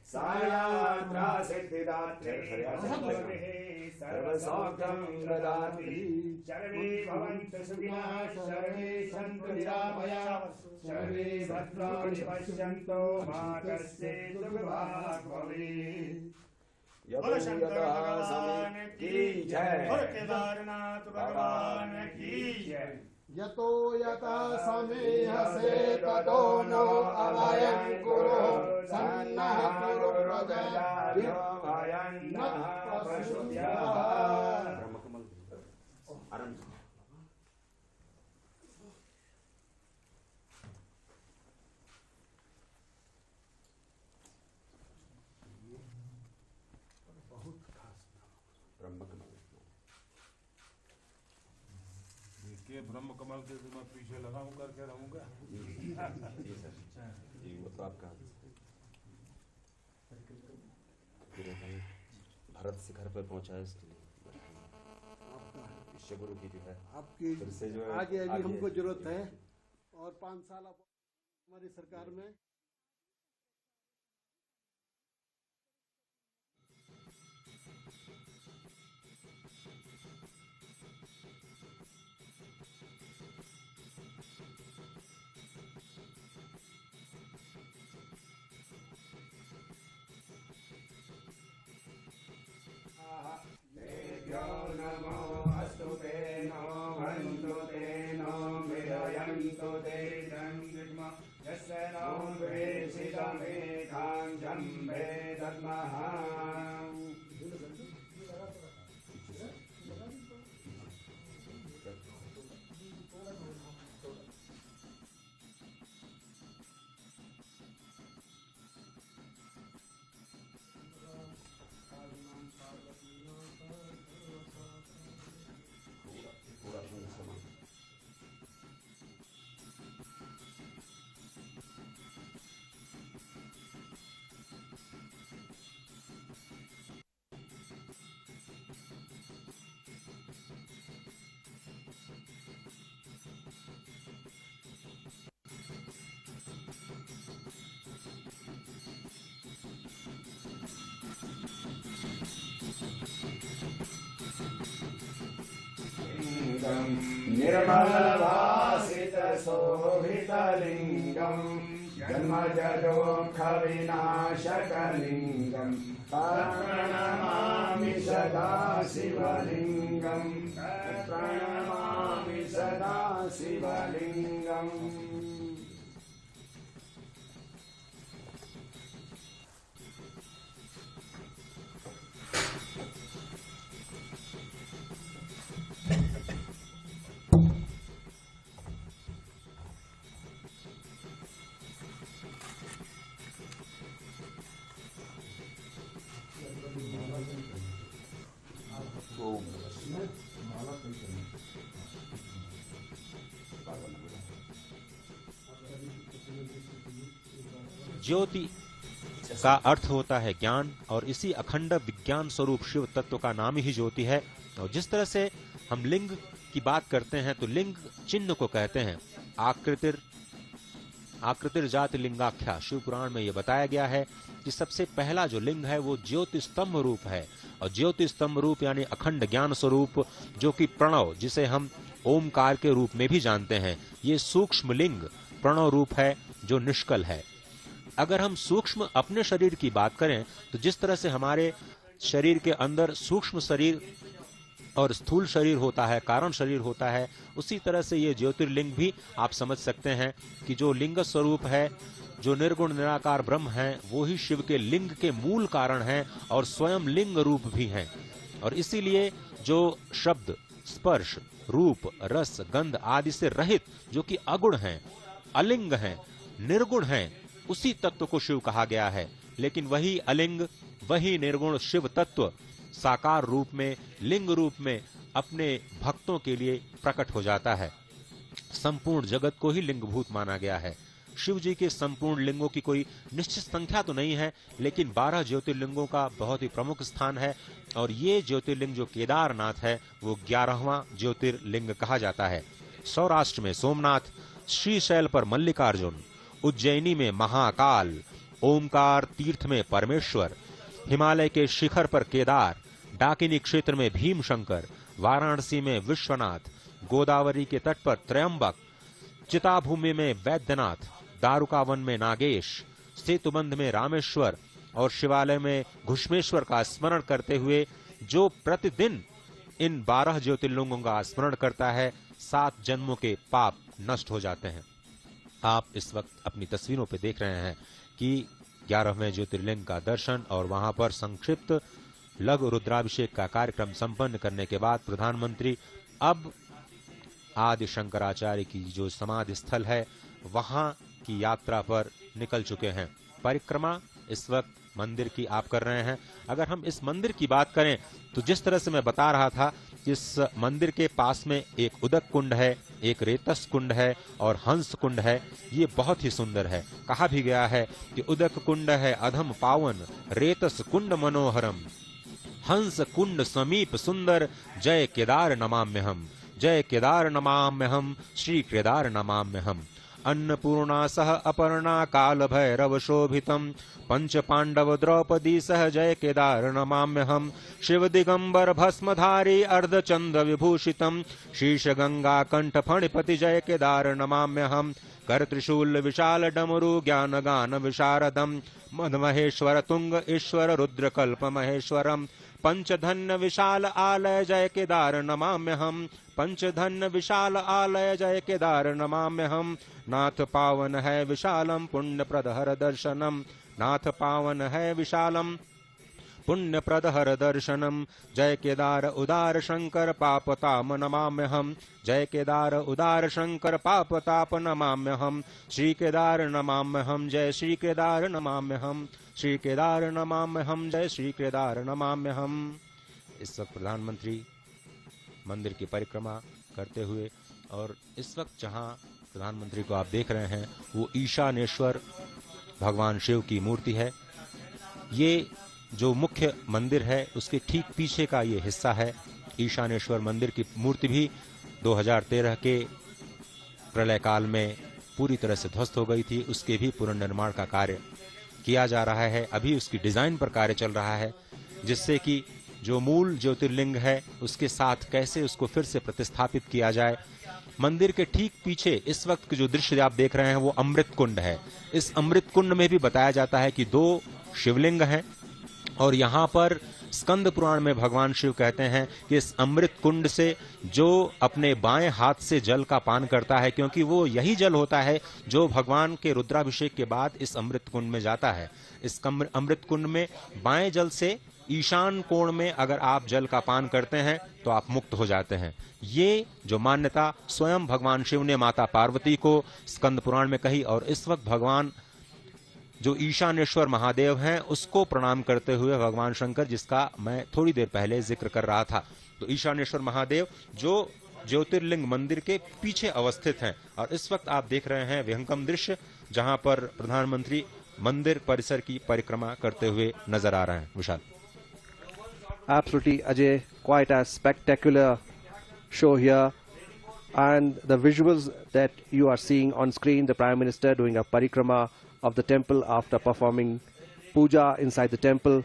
सायात्रा सिद्धिदात्रे सर्वसौख्यं ददाति। सर्वे भवन्तु सुखिनः, सर्वे सन्तु निरामयाः, सर्वे भद्राणि पश्यन्तु मा कश्चित् दुर्भाग् भवेत्। बोलो शंकर भगवान की जय, बोलो केदारनाथ भगवान की जय। यतो यथा समेहसे ततो नो अभयं कुरु सन्नः कुरु प्रजाभ्यो भयं पशुभ्यः। ब्रह्मकमल आरंभ। ब्रह्म कमल के मैं पीछे लगा हूँ करके रहूंगा। जी सर, जी वो तो आपका भारत शिखर पर पहुंचा है, इसके लिए गुरु की जो है आपकी फिर से जो है आगे अभी हमको जरूरत है, और 5 साल हमारी सरकार में नमो अस्तु ते नो वन्तु ते नो विरयन्तु ते जन्म यस्य नो प्रेषितमेकां जम्बे दद्मः। निर्मलभासितशोभितलिङ्गं जन्मजदोःखविनाशकलिङ्गं प्रणमामि सदा शिवलिङ्गं, प्रणमामि सदा शिवलिङ्गम्। ज्योति का अर्थ होता है ज्ञान, और इसी अखंड विज्ञान स्वरूप शिव तत्व का नाम ही ज्योति है। और जिस तरह से हम लिंग की बात करते हैं तो लिंग चिन्ह को कहते हैं। आकृतिर जाति लिंगाख्या, शिव पुराण में यह बताया गया है कि सबसे पहला जो लिंग है वो ज्योति स्तंभ रूप है। और ज्योति स्तंभ रूप यानी अखंड ज्ञान स्वरूप, जो कि प्रणव, जिसे हम ओमकार के रूप में भी जानते हैं, ये सूक्ष्म लिंग प्रणव रूप है जो निष्कल है। अगर हम सूक्ष्म अपने शरीर की बात करें तो जिस तरह से हमारे शरीर के अंदर सूक्ष्म शरीर और स्थूल शरीर होता है, कारण शरीर होता है, उसी तरह से ये ज्योतिर्लिंग भी आप समझ सकते हैं कि जो लिंग स्वरूप है, जो निर्गुण निराकार ब्रह्म है, वो ही शिव के लिंग के मूल कारण हैं और स्वयं लिंग रूप भी हैं। और इसीलिए जो शब्द, स्पर्श, रूप, रस, गंध आदि से रहित, जो कि अगुण हैं, अलिंग हैं, निर्गुण हैं, उसी तत्व को शिव कहा गया है। लेकिन वही अलिंग, वही निर्गुण शिव तत्व साकार रूप में, लिंग रूप में अपने भक्तों के लिए प्रकट हो जाता है। संपूर्ण जगत को ही लिंगभूत माना गया है। शिव जी के संपूर्ण लिंगों की कोई निश्चित संख्या तो नहीं है, लेकिन 12 ज्योतिर्लिंगों का बहुत ही प्रमुख स्थान है। और ये ज्योतिर्लिंग जो केदारनाथ है वो 11वां ज्योतिर्लिंग कहा जाता है। सौराष्ट्र में सोमनाथ, श्रीशैल पर मल्लिकार्जुन, उज्जैनी में महाकाल, ओमकार तीर्थ में परमेश्वर, हिमालय के शिखर पर केदार, डाकिनी क्षेत्र में भीमशंकर, वाराणसी में विश्वनाथ, गोदावरी के तट पर त्रयंबक, चिताभूमि में वैद्यनाथ, दारुकावन में नागेश, सेतुबंध में रामेश्वर और शिवालय में घुष्मेश्वर का स्मरण करते हुए जो प्रतिदिन इन 12 ज्योतिर्लिंगों का स्मरण करता है, 7 जन्मों के पाप नष्ट हो जाते हैं। आप इस वक्त अपनी तस्वीरों पे देख रहे हैं कि 11वें ज्योतिर्लिंग का दर्शन और वहां पर संक्षिप्त लघु रुद्राभिषेक का कार्यक्रम संपन्न करने के बाद प्रधानमंत्री अब आदि शंकराचार्य की जो समाधि स्थल है वहां की यात्रा पर निकल चुके हैं। परिक्रमा इस वक्त मंदिर की आप कर रहे हैं। अगर हम इस मंदिर की बात करें तो जिस तरह से मैं बता रहा था, इस मंदिर के पास में एक उदक कुंड है, एक रेतस कुंड है और हंस कुंड है। ये बहुत ही सुंदर है। कहा भी गया है कि उदक कुंड है अधम पावन, रेतस कुंड मनोहरम, हंस कुंड समीप सुंदर, जय केदार नमाम्यहम, जय केदार नमाम्यहम, श्री केदार नमाम्यहम। अन्नपूर्णा सह अपर्णा काल भैरव शोभितम, पंच पांडव द्रौपदी सह जय केदार नमाम्यहम। शिव दिगंबर भस्मधारी अर्धचंद्र विभूषितम, शीश गंगा कंठ फणिपति जय केदार नमाम्यहम। कर त्रिशूल विशाल डमरु ज्ञान गान विशारदम, मद महेश्वर तुंग ईश्वर रुद्र कल्प महेश्वरम। पंचधन्य विशाल आलय जय केदार नमाम्यहम, पंचधन्य विशाल आलय जय केदार नमाम्यहम। नाथ पावन है विशालम पुण्य प्रदहर दर्शनम, नाथ पावन है विशालम पुण्य प्रदहर दर्शनम। जय केदार उदार शंकर पापताप नमाम्यहम, जय केदार उदार शंकर पापताप नमाम्यहम। श्री केदार नमाम्यहम, जय श्री केदार नमाम्यहम, श्री केदार नमाम्यहम, जय श्री केदार नमाम्यहम। इस वक्त प्रधानमंत्री मंदिर की परिक्रमा करते हुए, और इस वक्त जहां प्रधानमंत्री को आप देख रहे हैं वो ईशानेश्वर भगवान शिव की मूर्ति है। ये जो मुख्य मंदिर है उसके ठीक पीछे का ये हिस्सा है। ईशानेश्वर मंदिर की मूर्ति भी 2013 के प्रलय काल में पूरी तरह से ध्वस्त हो गई थी। उसके भी पुनर्निर्माण का कार्य किया जा रहा है। अभी उसकी डिजाइन पर कार्य चल रहा है, जिससे कि जो मूल ज्योतिर्लिंग है उसके साथ कैसे उसको फिर से प्रतिस्थापित किया जाए। मंदिर के ठीक पीछे इस वक्त जो दृश्य आप देख रहे हैं वो अमृत कुंड है। इस अमृत कुंड में भी बताया जाता है कि 2 शिवलिंग हैं और यहाँ पर स्कंद पुराण में भगवान शिव कहते हैं कि इस अमृत कुंड से जो अपने बाएं हाथ से जल का पान करता है, क्योंकि वो यही जल होता है जो भगवान के रुद्राभिषेक के बाद इस अमृत कुंड में जाता है। इस अमृत कुंड में बाएं जल से ईशान कोण में अगर आप जल का पान करते हैं तो आप मुक्त हो जाते हैं। ये जो मान्यता स्वयं भगवान शिव ने माता पार्वती को स्कंद पुराण में कही, और इस वक्त भगवान जो ईशानेश्वर महादेव हैं उसको प्रणाम करते हुए भगवान शंकर, जिसका मैं थोड़ी देर पहले जिक्र कर रहा था, तो ईशानेश्वर महादेव जो ज्योतिर्लिंग मंदिर के पीछे अवस्थित हैं। और इस वक्त आप देख रहे हैं विहंगम दृश्य जहां पर प्रधानमंत्री मंदिर परिसर की परिक्रमा करते हुए नजर आ रहे हैं। विशाल। Absolutely, Ajay, quite a spectacular show here, and the visuals that you are seeing on screen, the Prime Minister doing a parikrama of the temple after performing puja inside the temple.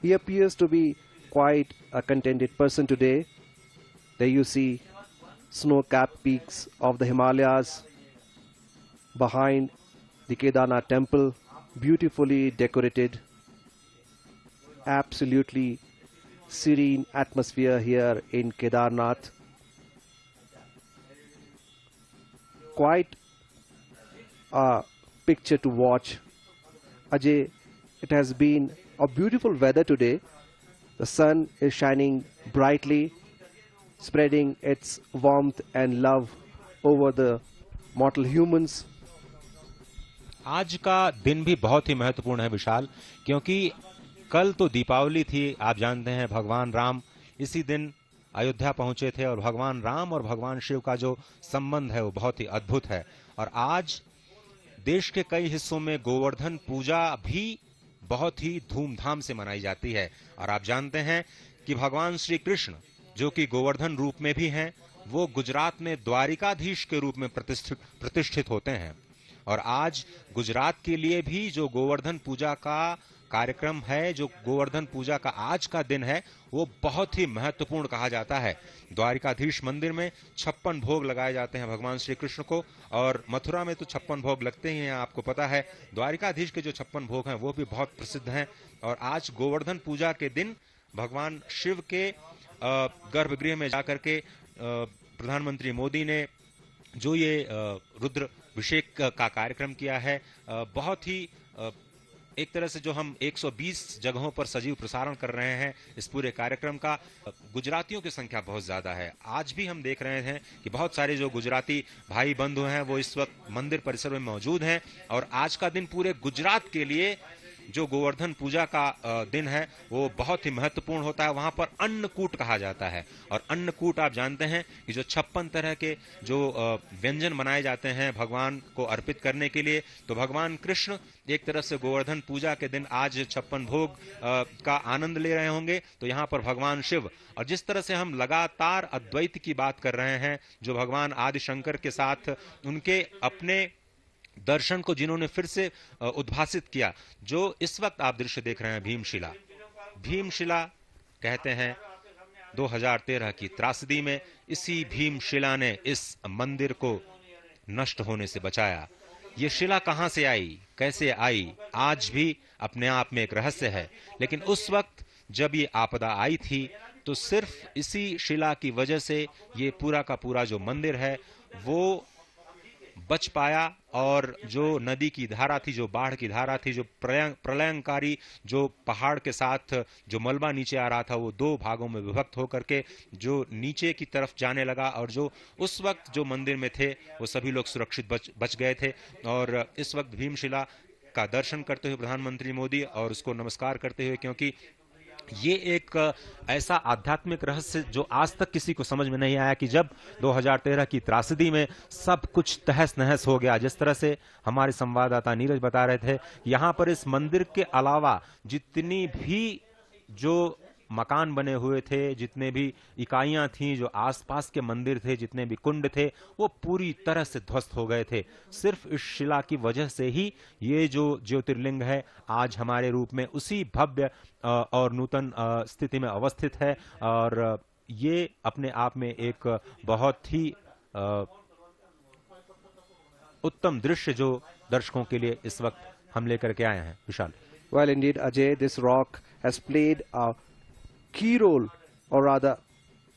He appears to be quite a contented person today. There you see snow-capped peaks of the Himalayas behind the Kedarnath temple, beautifully decorated. Absolutely serene atmosphere here in Kedarnath. Quite a picture to watch. Ajay, it has been a beautiful weather today. The sun is shining brightly, spreading its warmth and love over the mortal humans. आज का दिन भी बहुत ही महत्वपूर्ण है विशाल, क्योंकि कल तो दीपावली थी। आप जानते हैं भगवान राम इसी दिन अयोध्या पहुंचे थे, और भगवान राम और भगवान शिव का जो संबंध है वो बहुत ही अद्भुत है। और आज देश के कई हिस्सों में गोवर्धन पूजा भी बहुत ही धूमधाम से मनाई जाती है। और आप जानते हैं कि भगवान श्री कृष्ण जो कि गोवर्धन रूप में भी हैं, वो गुजरात में द्वारिकाधीश के रूप में प्रतिष्ठित होते हैं। और आज गुजरात के लिए भी जो गोवर्धन पूजा का कार्यक्रम है, जो गोवर्धन पूजा का आज का दिन है, वो बहुत ही महत्वपूर्ण कहा जाता है। द्वारिकाधीश मंदिर में 56 भोग लगाए जाते हैं भगवान श्री कृष्ण को, और मथुरा में तो 56 भोग लगते ही हैं, आपको पता है। द्वारिकाधीश के जो 56 भोग हैं वो भी बहुत प्रसिद्ध हैं। और आज गोवर्धन पूजा के दिन भगवान शिव के गर्भगृह में जाकर के प्रधानमंत्री मोदी ने जो ये रुद्र अभिषेक का कार्यक्रम किया है, बहुत ही एक तरह से जो हम 120 जगहों पर सजीव प्रसारण कर रहे हैं इस पूरे कार्यक्रम का, गुजरातियों की संख्या बहुत ज्यादा है। आज भी हम देख रहे हैं कि बहुत सारे जो गुजराती भाई बंधु हैं वो इस वक्त मंदिर परिसर में मौजूद हैं। और आज का दिन पूरे गुजरात के लिए जो गोवर्धन पूजा का दिन है वो बहुत ही महत्वपूर्ण होता है। वहां पर अन्नकूट कहा जाता है, और अन्नकूट आप जानते हैं कि जो 56 तरह के जो व्यंजन बनाए जाते हैं भगवान को अर्पित करने के लिए, तो भगवान कृष्ण एक तरफ से गोवर्धन पूजा के दिन आज 56 भोग का आनंद ले रहे होंगे, तो यहाँ पर भगवान शिव, और जिस तरह से हम लगातार अद्वैत की बात कर रहे हैं, जो भगवान आदि शंकर के साथ उनके अपने दर्शन को जिन्होंने फिर से उद्भासित किया, जो इस वक्त आप दृश्य देख रहे हैं भीमशिला। भीमशिला कहते हैं 2013 की त्रासदी में इसी भीमशिला ने इस मंदिर को नष्ट होने से बचाया। ये शिला कहां से आई, कैसे आई, आज भी अपने आप में एक रहस्य है। लेकिन उस वक्त जब ये आपदा आई थी तो सिर्फ इसी शिला की वजह से ये पूरा का पूरा जो मंदिर है वो बच पाया, और जो नदी की धारा थी, जो बाढ़ की धारा थी, जो प्रलयंकारी जो पहाड़ के साथ जो मलबा नीचे आ रहा था, वो 2 भागों में विभक्त होकर के जो नीचे की तरफ जाने लगा, और जो उस वक्त जो मंदिर में थे वो सभी लोग सुरक्षित बच गए थे। और इस वक्त भीमशिला का दर्शन करते हुए प्रधानमंत्री मोदी और उसको नमस्कार करते हुए, क्योंकि ये एक ऐसा आध्यात्मिक रहस्य जो आज तक किसी को समझ में नहीं आया कि जब 2013 की त्रासदी में सब कुछ तहस नहस हो गया, जिस तरह से हमारे संवाददाता नीरज बता रहे थे, यहाँ पर इस मंदिर के अलावा जितनी भी जो मकान बने हुए थे, जितने भी इकाइयां थीं, जो आसपास के मंदिर थे, जितने भी कुंड थे, वो पूरी तरह से ध्वस्त हो गए थे। सिर्फ इस शिला की वजह से ही ये जो ज्योतिर्लिंग है आज हमारे रूप में उसी भव्य और नूतन स्थिति में अवस्थित है। और ये अपने आप में एक बहुत ही उत्तम दृश्य जो दर्शकों के लिए इस वक्त हम लेकर के आए हैं। विशाल। Well, indeed, Ajay, this rock has played a key role, or rather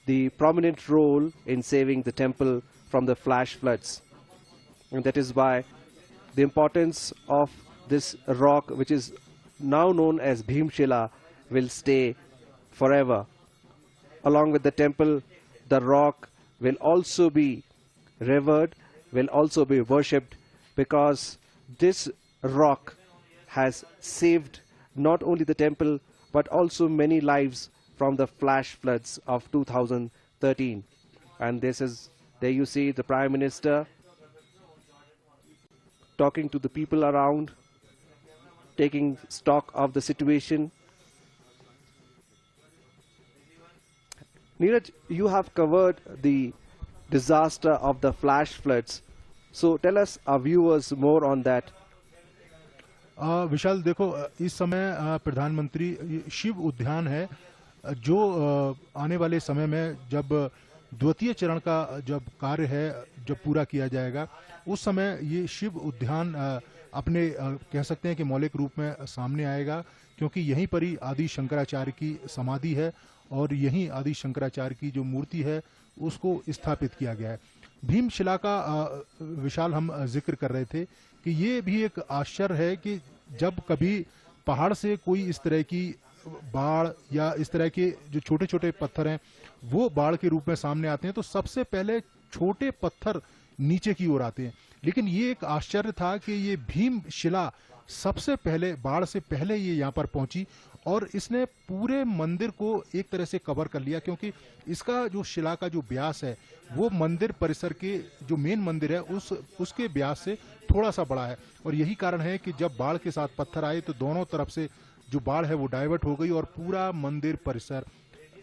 the prominent role in saving the temple from the flash floods. And that is why the importance of this rock, which is now known as Bhimshila, will stay forever. Along with the temple, the rock will also be revered, will also be worshipped, because this rock has saved not only the temple but also many lives from the flash floods of 2013. And this is, there you see the Prime Minister talking to the people around, taking stock of the situation. Neeraj, you have covered the disaster of the flash floods, so tell us, our viewers, more on that. विशाल, देखो इस समय प्रधानमंत्री शिव उद्यान है जो आने वाले समय में जब द्वितीय चरण का जब कार्य है जब पूरा किया जाएगा, उस समय ये शिव उद्यान अपने कह सकते हैं कि मौलिक रूप में सामने आएगा, क्योंकि यहीं पर ही आदि शंकराचार्य की समाधि है और यहीं आदि शंकराचार्य की जो मूर्ति है उसको स्थापित किया गया है। भीमशिला का विशाल हम जिक्र कर रहे थे कि ये भी एक आश्चर्य है कि जब कभी पहाड़ से कोई इस तरह की बाढ़ या इस तरह के जो छोटे छोटे पत्थर हैं वो बाढ़ के रूप में सामने आते हैं, तो सबसे पहले छोटे पत्थर नीचे की ओर आते हैं। लेकिन ये एक आश्चर्य था कि ये भीमशिला सबसे पहले, बाढ़ से पहले ये यहाँ पर पहुंची और इसने पूरे मंदिर को एक तरह से कवर कर लिया, क्योंकि इसका जो शिला का जो व्यास है वो मंदिर परिसर के जो मेन मंदिर है उसके व्यास से थोड़ा सा बड़ा है। और यही कारण है कि जब बाढ़ के साथ पत्थर आए तो दोनों तरफ से जो बाढ़ है वो डाइवर्ट हो गई और पूरा मंदिर परिसर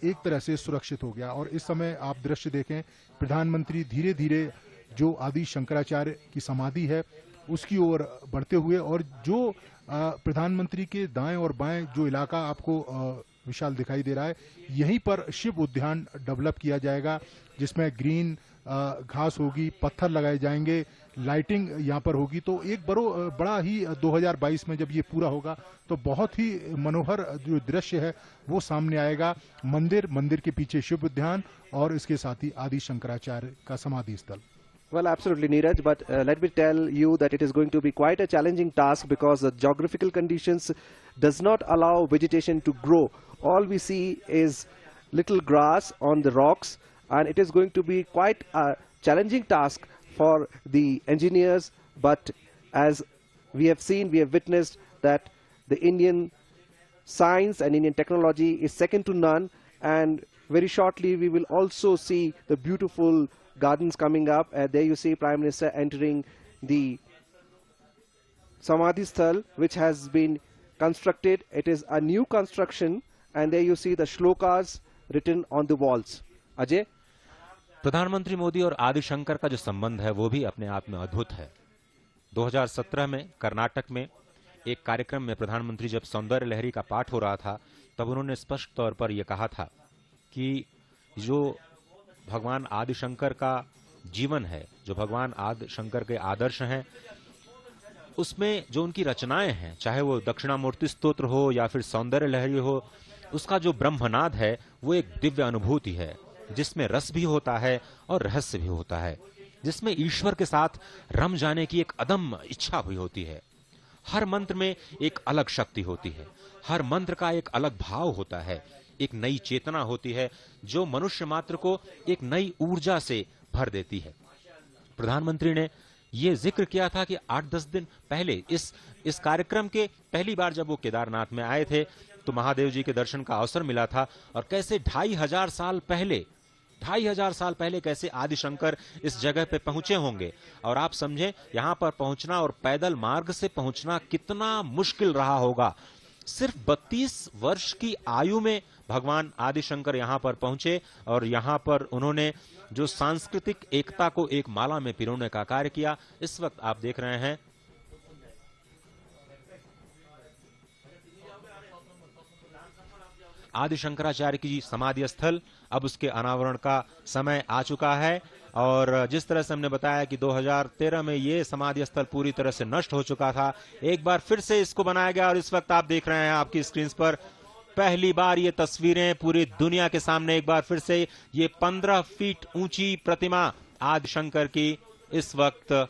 एक तरह से सुरक्षित हो गया। और इस समय आप दृश्य देखें, प्रधानमंत्री धीरे धीरे जो आदि शंकराचार्य की समाधि है उसकी ओर बढ़ते हुए, और जो प्रधानमंत्री के दाएं और बाएं जो इलाका आपको विशाल दिखाई दे रहा है, यहीं पर शिव उद्यान डेवलप किया जाएगा, जिसमें ग्रीन घास होगी, पत्थर लगाए जाएंगे, लाइटिंग यहाँ पर होगी। तो एक बड़ा ही 2022 में जब ये पूरा होगा तो बहुत ही मनोहर जो दृश्य है वो सामने आएगा। मंदिर के पीछे शिव उद्यान और इसके साथ ही आदि शंकराचार्य का समाधि स्थल। Well, absolutely, Neeraj, but let me tell you that it is going to be quite a challenging task because the geographical conditions does not allow vegetation to grow. All we see is little grass on the rocks, and it is going to be quite a challenging task for the engineers. But as we have seen, we have witnessed that the Indian science and Indian technology is second to none, and very shortly we will also see the beautiful gardens coming up. There you see Prime Minister entering the Samadhi Sthal, which has been constructed. It is a new construction, and there you see the shlokas written on the walls. Ajay? प्रधानमंत्री मोदी और आदि शंकर का जो संबंध है वो भी अपने आप में अद्भुत है। 2017 में कर्नाटक में एक कार्यक्रम में प्रधानमंत्री जब सौंदर्य लहरी का पाठ हो रहा था, तब उन्होंने स्पष्ट तौर पर यह कहा था कि जो भगवान आदि शंकर का जीवन है, जो भगवान आदि शंकर के आदर्श हैं, उसमें जो उनकी रचनाएं हैं, चाहे वो दक्षिणामूर्ति स्तोत्र हो या फिर सौंदर्य लहरी हो, उसका जो ब्रह्मनाद है वो एक दिव्य अनुभूति है, जिसमें रस भी होता है और रहस्य भी होता है, जिसमें ईश्वर के साथ रम जाने की एक अदम्य इच्छा भी होती है। हर मंत्र में एक अलग शक्ति होती है, हर मंत्र का एक अलग भाव होता है, एक नई चेतना होती है जो मनुष्य मात्र को एक नई ऊर्जा से भर देती है। प्रधानमंत्री ने यह जिक्र किया था कि 8-10 दिन पहले इस कार्यक्रम के पहली बार जब वो केदारनाथ में आए थे तो महादेव जी के दर्शन का अवसर मिला था, और कैसे 2500 साल पहले कैसे आदि शंकर इस जगह पे पहुंचे होंगे। और आप समझें यहां पर पहुंचना और पैदल मार्ग से पहुंचना कितना मुश्किल रहा होगा। सिर्फ 32 वर्ष की आयु में भगवान आदि शंकर यहां पर पहुंचे और यहां पर उन्होंने जो सांस्कृतिक एकता को एक माला में पिरोने का कार्य किया। इस वक्त आप देख रहे हैं आदि शंकराचार्य की समाधि स्थल, अब उसके अनावरण का समय आ चुका है। और जिस तरह से हमने बताया कि 2013 में ये समाधि स्थल पूरी तरह से नष्ट हो चुका था, एक बार फिर से इसको बनाया गया। और इस वक्त आप देख रहे हैं आपकी स्क्रीन पर पहली बार ये तस्वीरें पूरी दुनिया के सामने एक बार फिर से ये 15 फीट ऊंची प्रतिमा आदि शंकर की इस वक्त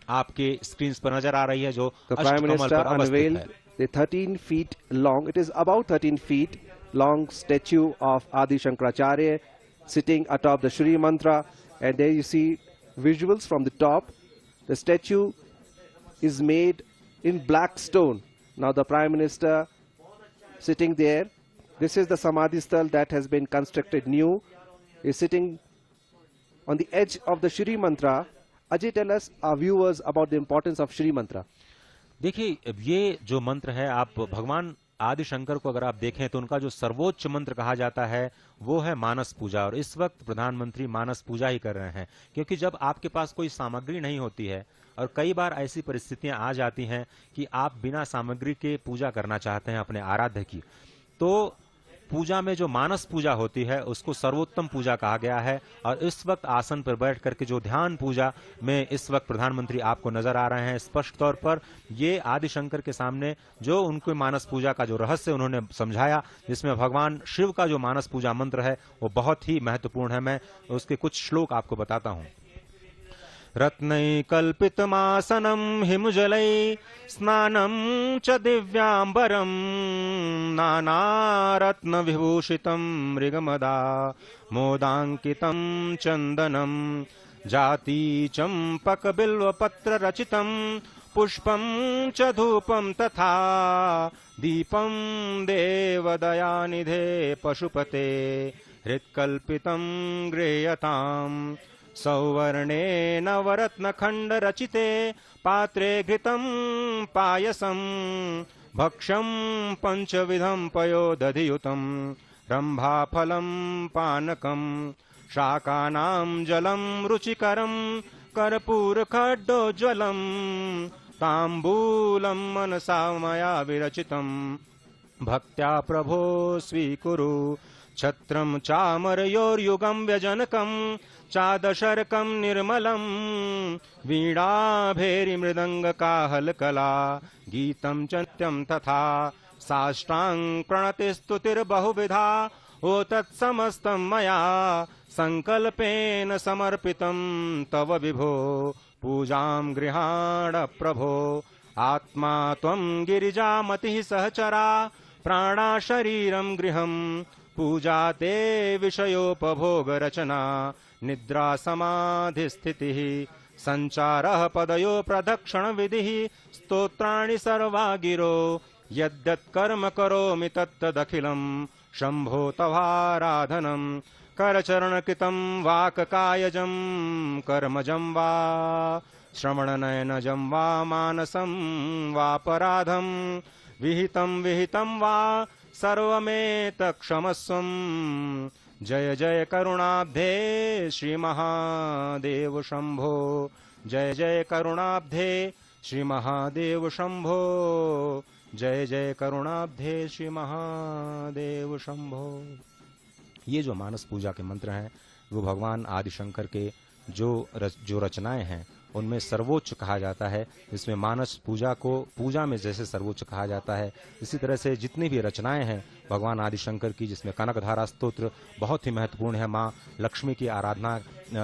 आपके स्क्रीन पर नजर आ रही है, जो अष्टकमल पर अवस्थित है। The 13 feet long, it is about 13 feet long statue of Adi Shankaracharya sitting atop the Shri Mantra, and there you see visuals from the top. The statue is made in black stone. Now the Prime Minister sitting there, this is the Samadhi Sthal that has been constructed new, is sitting on the edge of the Shri Mantra. Ajay, tell us, our viewers, about the importance of Shri Mantra. देखिए, ये जो मंत्र है, आप भगवान आदि शंकर को अगर आप देखें तो उनका जो सर्वोच्च मंत्र कहा जाता है वो है मानस पूजा। और इस वक्त प्रधानमंत्री मानस पूजा ही कर रहे हैं, क्योंकि जब आपके पास कोई सामग्री नहीं होती है और कई बार ऐसी परिस्थितियां आ जाती हैं कि आप बिना सामग्री के पूजा करना चाहते हैं अपने आराध्य की, तो पूजा में जो मानस पूजा होती है उसको सर्वोत्तम पूजा कहा गया है। और इस वक्त आसन पर बैठ करके जो ध्यान पूजा में इस वक्त प्रधानमंत्री आपको नजर आ रहे हैं, स्पष्ट तौर पर ये आदि शंकर के सामने जो उनको मानस पूजा का जो रहस्य उन्होंने समझाया, जिसमें भगवान शिव का जो मानस पूजा मंत्र है वो बहुत ही महत्वपूर्ण है। मैं उसके कुछ श्लोक आपको बताता हूं। रत्नैकल्पितमासनं हिमजलै स्नानं च दिव्याम्बरं नानारत्नविभूषितं मृगमदा मोदाङ्कितं चन्दनं जाति चम्पकबिल्वपत्ररचितं पुष्पं च धूपं तथा दीपं देवदयानिधे पशुपते हृत्कल्पितं गृह्यताम् सौवर्णे नवरत्नखंड रचिते पात्रे घृतं पायसं भक्षं पंचविधं पयोदधियुतं रंभाफलं पानकं शाकानां जलं रुचिकरं कर्पूरखड्डोज्ज्वलं ताम्बूलं मनसा मया विरचितं भक्त्या प्रभो स्वीकुरु छत्रं चामरयोर्युगं व्यजनकं चादशर्कं निर्मलं वीणाभेरिमृदङ्गकाहलकला गीतं च नित्यं तथा साष्टांग प्रणतिस्तुतिर्बहुविधा ओ तत्समस्तं मया संकल्पेन समर्पितं तव विभो पूजां गृहाण प्रभो आत्मा त्वं गिरिजामतिः सहचरा प्राणा शरीरं गृहं पूजा ते विषयोपभोगरचना निद्रा समाधिस्थितिः संचारः पदयो प्रदक्षिणविधिः स्तोत्राणि सर्वा गिरो यद्यत् कर्म करोमि तत्तदखिलं शम्भो तवाराधनं करचरणकृतं वाक्कायजं कर्मजं वा श्रवणनयनजं वा मानसं वापराधं विहितं वा सर्वमेतत्क्षमस्वं जय जय करुणाब्धे श्री महादेव शंभो जय जय करुणाब्धे श्री महादेव शंभो जय जय करुणाब्धे श्री महादेव शंभो। ये जो मानस पूजा के मंत्र हैं वो भगवान आदिशंकर के जो रचनाएं हैं उनमें सर्वोच्च कहा जाता है। इसमें मानस पूजा को पूजा में जैसे सर्वोच्च कहा जाता है, इसी तरह से जितनी भी रचनाएं हैं भगवान आदिशंकर की, जिसमें कनकधारा स्तोत्र बहुत ही महत्वपूर्ण है। माँ लक्ष्मी की आराधना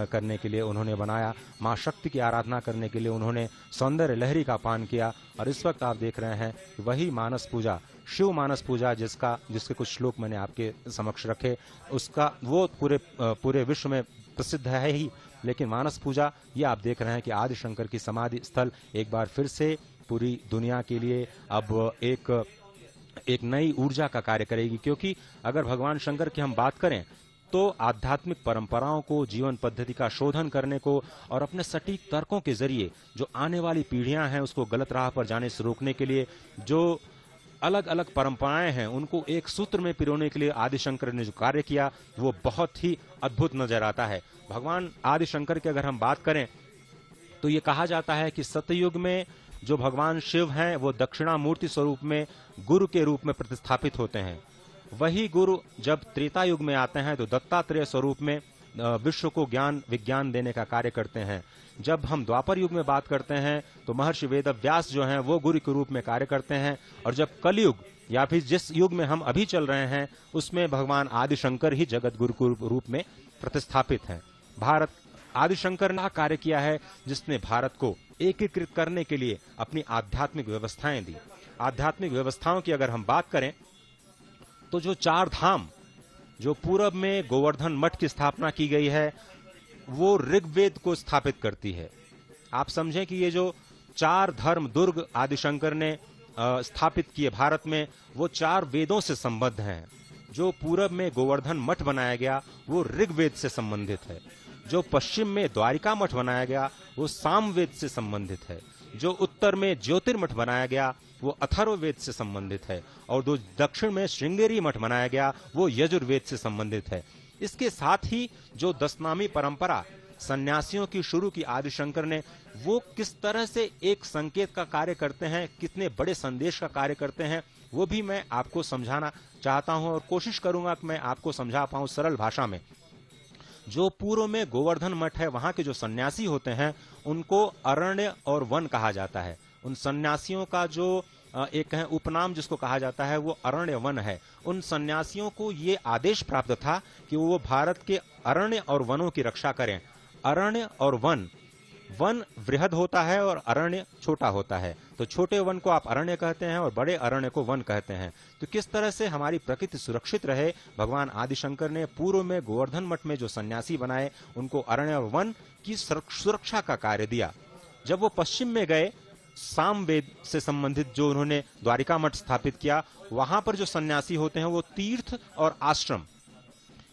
करने के लिए उन्होंने बनाया, माँ शक्ति की आराधना करने के लिए उन्होंने सौंदर्य लहरी का पान किया। और इस वक्त आप देख रहे हैं वही मानस पूजा, शिव मानस पूजा, जिसके कुछ श्लोक मैंने आपके समक्ष रखे, उसका वो पूरे विश्व में प्रसिद्ध है ही। लेकिन मानस पूजा ये आप देख रहे हैं कि आदिशंकर की समाधि स्थल एक बार फिर से पूरी दुनिया के लिए अब एक नई ऊर्जा का कार्य करेगी। क्योंकि अगर भगवान शंकर की हम बात करें तो आध्यात्मिक परंपराओं को, जीवन पद्धति का शोधन करने को और अपने सटीक तर्कों के जरिए जो आने वाली पीढ़ियां हैं उसको गलत राह पर जाने से रोकने के लिए जो अलग अलग परंपराएं हैं उनको एक सूत्र में पिरोने के लिए आदिशंकर ने जो कार्य किया वो बहुत ही अद्भुत नजर आता है। भगवान आदिशंकर की अगर हम बात करें तो ये कहा जाता है कि सतयुग में जो भगवान शिव हैं वो दक्षिणामूर्ति स्वरूप में गुरु के रूप में प्रतिस्थापित होते हैं। वही गुरु जब त्रेता युग में आते हैं तो दत्तात्रेय स्वरूप में विश्व को ज्ञान विज्ञान देने का कार्य करते हैं। जब हम द्वापर युग में बात करते हैं तो महर्षि वेदव्यास जो हैं वो गुरु के रूप में कार्य करते हैं। और जब कलयुग या फिर जिस युग में हम अभी चल रहे हैं उसमें भगवान आदिशंकर ही जगत गुरु के रूप में प्रतिस्थापित हैं। भारत आदिशंकर ने कार्य किया है जिसने भारत को एकीकृत करने के लिए अपनी आध्यात्मिक व्यवस्थाएं दी। आध्यात्मिक व्यवस्थाओं की अगर हम बात करें तो जो चार धाम, जो पूरब में गोवर्धन मठ की स्थापना की गई है वो ऋग्वेद को स्थापित करती है। आप समझें कि ये जो चार धर्म दुर्ग आदिशंकर ने स्थापित किए भारत में वो चार वेदों से संबद्ध हैं। जो पूरब में गोवर्धन मठ बनाया गया वो ऋग्वेद से संबंधित है। जो पश्चिम में द्वारिका मठ बनाया गया वो सामवेद से संबंधित है। जो उत्तर में ज्योतिर्मठ बनाया गया वो अथर्ववेद से संबंधित है। और जो दक्षिण में श्रृंगेरी मठ बनाया गया वो यजुर्वेद से संबंधित है। इसके साथ ही जो दशनामी परंपरा सन्यासियों की शुरू की आदिशंकर ने, वो किस तरह से एक संकेत का कार्य करते हैं, कितने बड़े संदेश का कार्य करते हैं, वो भी मैं आपको समझाना चाहता हूं और कोशिश करूंगा कि मैं आपको समझा पाऊं सरल भाषा में। जो पूर्व में गोवर्धन मठ है वहां के जो सन्यासी होते हैं उनको अरण्य और वन कहा जाता है। उन सन्यासियों का जो एक है उपनाम जिसको कहा जाता है वो अरण्य वन है। उन सन्यासियों को ये आदेश प्राप्त था कि वो भारत के अरण्य और वनों की रक्षा करें। अरण्य और वन, वन वृहद होता है और अरण्य छोटा होता है, तो छोटे वन को आप अरण्य कहते हैं और बड़े अरण्य को वन कहते हैं। तो किस तरह से हमारी प्रकृति सुरक्षित रहे, भगवान आदिशंकर ने पूर्व में गोवर्धन मठ में जो सन्यासी बनाए उनको अरण्य और वन की सुरक्षा का कार्य दिया। जब वो पश्चिम में गए, सामवेद से संबंधित जो उन्होंने द्वारिका मठ स्थापित किया, वहां पर जो सन्यासी होते हैं वो तीर्थ और आश्रम,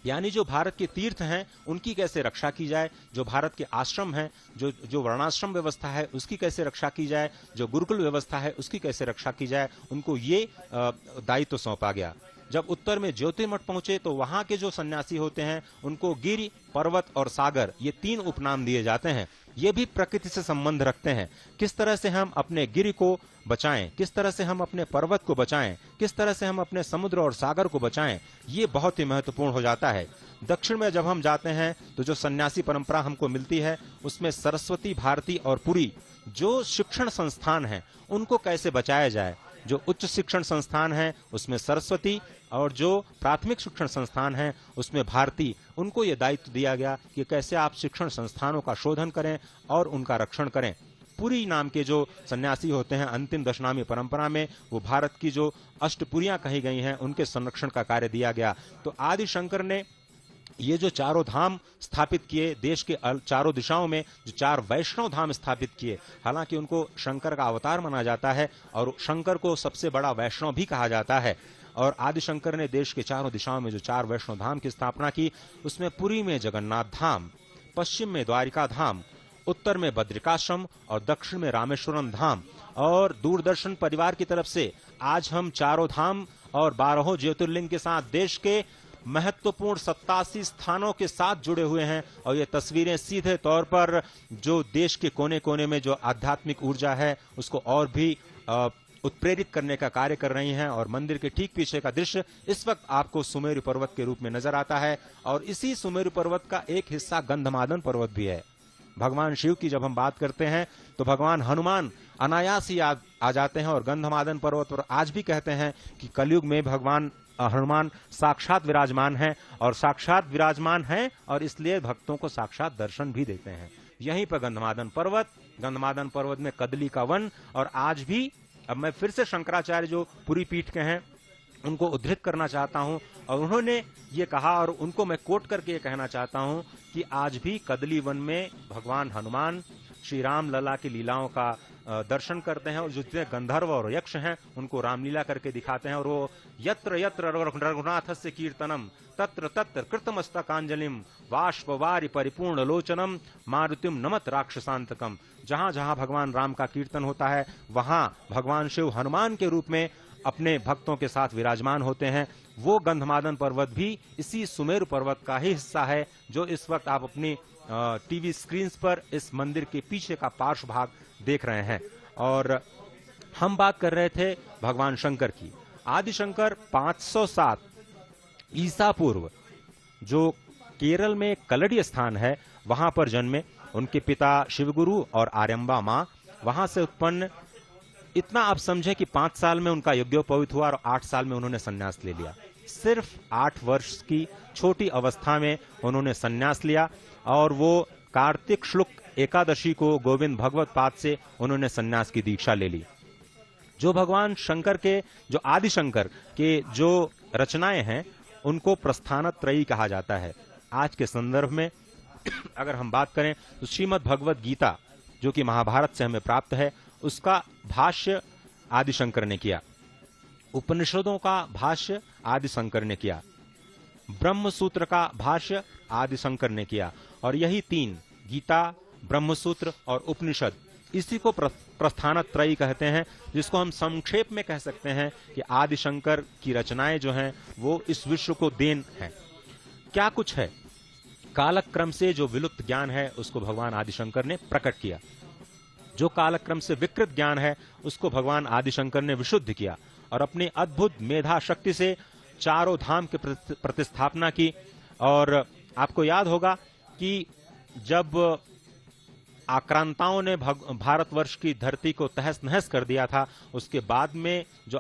यानी जो भारत के तीर्थ हैं उनकी कैसे रक्षा की जाए, जो भारत के आश्रम हैं, जो वर्णाश्रम व्यवस्था है उसकी कैसे रक्षा की जाए, जो गुरुकुल व्यवस्था है उसकी कैसे रक्षा की जाए, उनको ये दायित्व सौंपा गया। जब उत्तर में ज्योतिर्मठ पहुंचे तो वहां के जो सन्यासी होते हैं उनको गिरि, पर्वत और सागर ये तीन उपनाम दिए जाते हैं। ये भी प्रकृति से संबंध रखते हैं। किस तरह से हम अपने गिरि को बचाएं, किस तरह से हम अपने पर्वत को बचाएं, किस तरह से हम अपने समुद्र और सागर को बचाएं, ये बहुत ही महत्वपूर्ण हो जाता है। दक्षिण में जब हम जाते हैं तो जो सन्यासी परंपरा हमको मिलती है उसमें सरस्वती, भारती और पुरी जो शिक्षण संस्थान हैं उनको कैसे बचाया जाए। जो उच्च शिक्षण संस्थान हैं उसमें सरस्वती और जो प्राथमिक शिक्षण संस्थान हैं उसमें भारती, उनको ये दायित्व दिया गया कि कैसे आप शिक्षण संस्थानों का शोधन करें और उनका रक्षण करें। पुरी नाम के जो सन्यासी होते हैं अंतिम दशनामी परंपरा में, वो भारत की जो अष्टपुरियां कही गई हैं उनके संरक्षण का कार्य दिया गया। तो आदि शंकर ने ये जो चारों धाम स्थापित किए, देश के चारों दिशाओं में जो 4 वैष्णव धाम स्थापित किए, हालांकि उनको शंकर का अवतार माना जाता है और शंकर को सबसे बड़ा वैष्णव भी कहा जाता है। और आदि शंकर ने देश के चारों दिशाओं में जो 4 वैष्णव धाम की स्थापना की, उसमें पुरी में जगन्नाथ धाम, पश्चिम में द्वारिका धाम, उत्तर में बद्रिकाश्रम और दक्षिण में रामेश्वरम धाम। और दूरदर्शन परिवार की तरफ से आज हम चारों धाम और 12 ज्योतिर्लिंग के साथ देश के महत्वपूर्ण 87 स्थानों के साथ जुड़े हुए हैं। और ये तस्वीरें सीधे तौर पर जो देश के कोने कोने में जो आध्यात्मिक ऊर्जा है उसको और भी उत्प्रेरित करने का कार्य कर रही हैं। और मंदिर के ठीक पीछे का दृश्य इस वक्त आपको सुमेरु पर्वत के रूप में नजर आता है। और इसी सुमेरु पर्वत का एक हिस्सा गंधमादन पर्वत भी है। भगवान शिव की जब हम बात करते हैं तो भगवान हनुमान अनायास ही आ जाते हैं। और गंधमादन पर्वत पर आज भी कहते हैं कि कलयुग में भगवान हनुमान साक्षात विराजमान हैं और साक्षात विराजमान हैं और इसलिए भक्तों को साक्षात दर्शन भी देते हैं। यहीं पर गंधमादन पर्वत में कदली का वन। और आज भी अब मैं फिर से शंकराचार्य जो पुरी पीठ के हैं उनको उद्धृत करना चाहता हूं और उन्होंने ये कहा और उनको मैं कोट करके ये कहना चाहता हूं कि आज भी कदली वन में भगवान हनुमान श्री राम लला की लीलाओं का दर्शन करते हैं। और जो जितने गंधर्व और यक्ष हैं उनको रामलीला करके दिखाते हैं। और वो यत्र यत्र रघुनाथस्य कीर्तनम तत्र तत्र कृतमस्तकांजलिम वाष्पवारि परिपूर्ण लोचनम मारुतिम नमत राक्षसांतकम। जहां जहां भगवान राम का कीर्तन होता है वहां भगवान शिव हनुमान के रूप में अपने भक्तों के साथ विराजमान होते हैं। वो गंधमादन पर्वत भी इसी सुमेरु पर्वत का ही हिस्सा है जो इस वक्त आप अपनी टीवी स्क्रीन पर इस मंदिर के पीछे का पार्श्व भाग देख रहे हैं। और हम बात कर रहे थे भगवान शंकर की। आदि शंकर 507 ईसा पूर्व जो केरल में कलड़ी स्थान है वहां पर जन्मे। उनके पिता शिवगुरु और आर्यम्बा मां वहां से उत्पन्न। इतना आप समझे कि 5 साल में उनका यज्ञोपवीत हुआ और 8 साल में उन्होंने संन्यास ले लिया। सिर्फ 8 वर्ष की छोटी अवस्था में उन्होंने संन्यास लिया और वो कार्तिक शुक्ल एकादशी को गोविंद भगवत पाद से उन्होंने संन्यास की दीक्षा ले ली। जो भगवान शंकर के जो आदि शंकर के जो रचनाएं हैं उनको प्रस्थानत्रयी कहा जाता है। आज के संदर्भ में अगर हम बात करें तो श्रीमद् भगवत गीता जो कि महाभारत से हमें प्राप्त है उसका भाष्य आदि शंकर ने किया। उपनिषदों का भाष्य आदि शंकर ने किया। ब्रह्म सूत्र का भाष्य आदि शंकर ने किया। और यही 3 गीता, ब्रह्मसूत्र और उपनिषद इसी को प्रस्थानत्रयी कहते हैं, जिसको हम संक्षेप में कह सकते हैं कि आदि शंकर की रचनाएं जो हैं वो इस विश्व को देन है। क्या कुछ है? कालक्रम से जो विलुप्त ज्ञान है उसको भगवान आदि शंकर ने प्रकट किया। जो कालक्रम से विकृत ज्ञान है उसको भगवान आदि शंकर ने विशुद्ध किया और अपनी अद्भुत मेधा शक्ति से चारों धाम की प्रतिस्थापना की। और आपको याद होगा कि जब आक्रांताओं ने भारतवर्ष की धरती को तहस नहस कर दिया था, उसके बाद में जो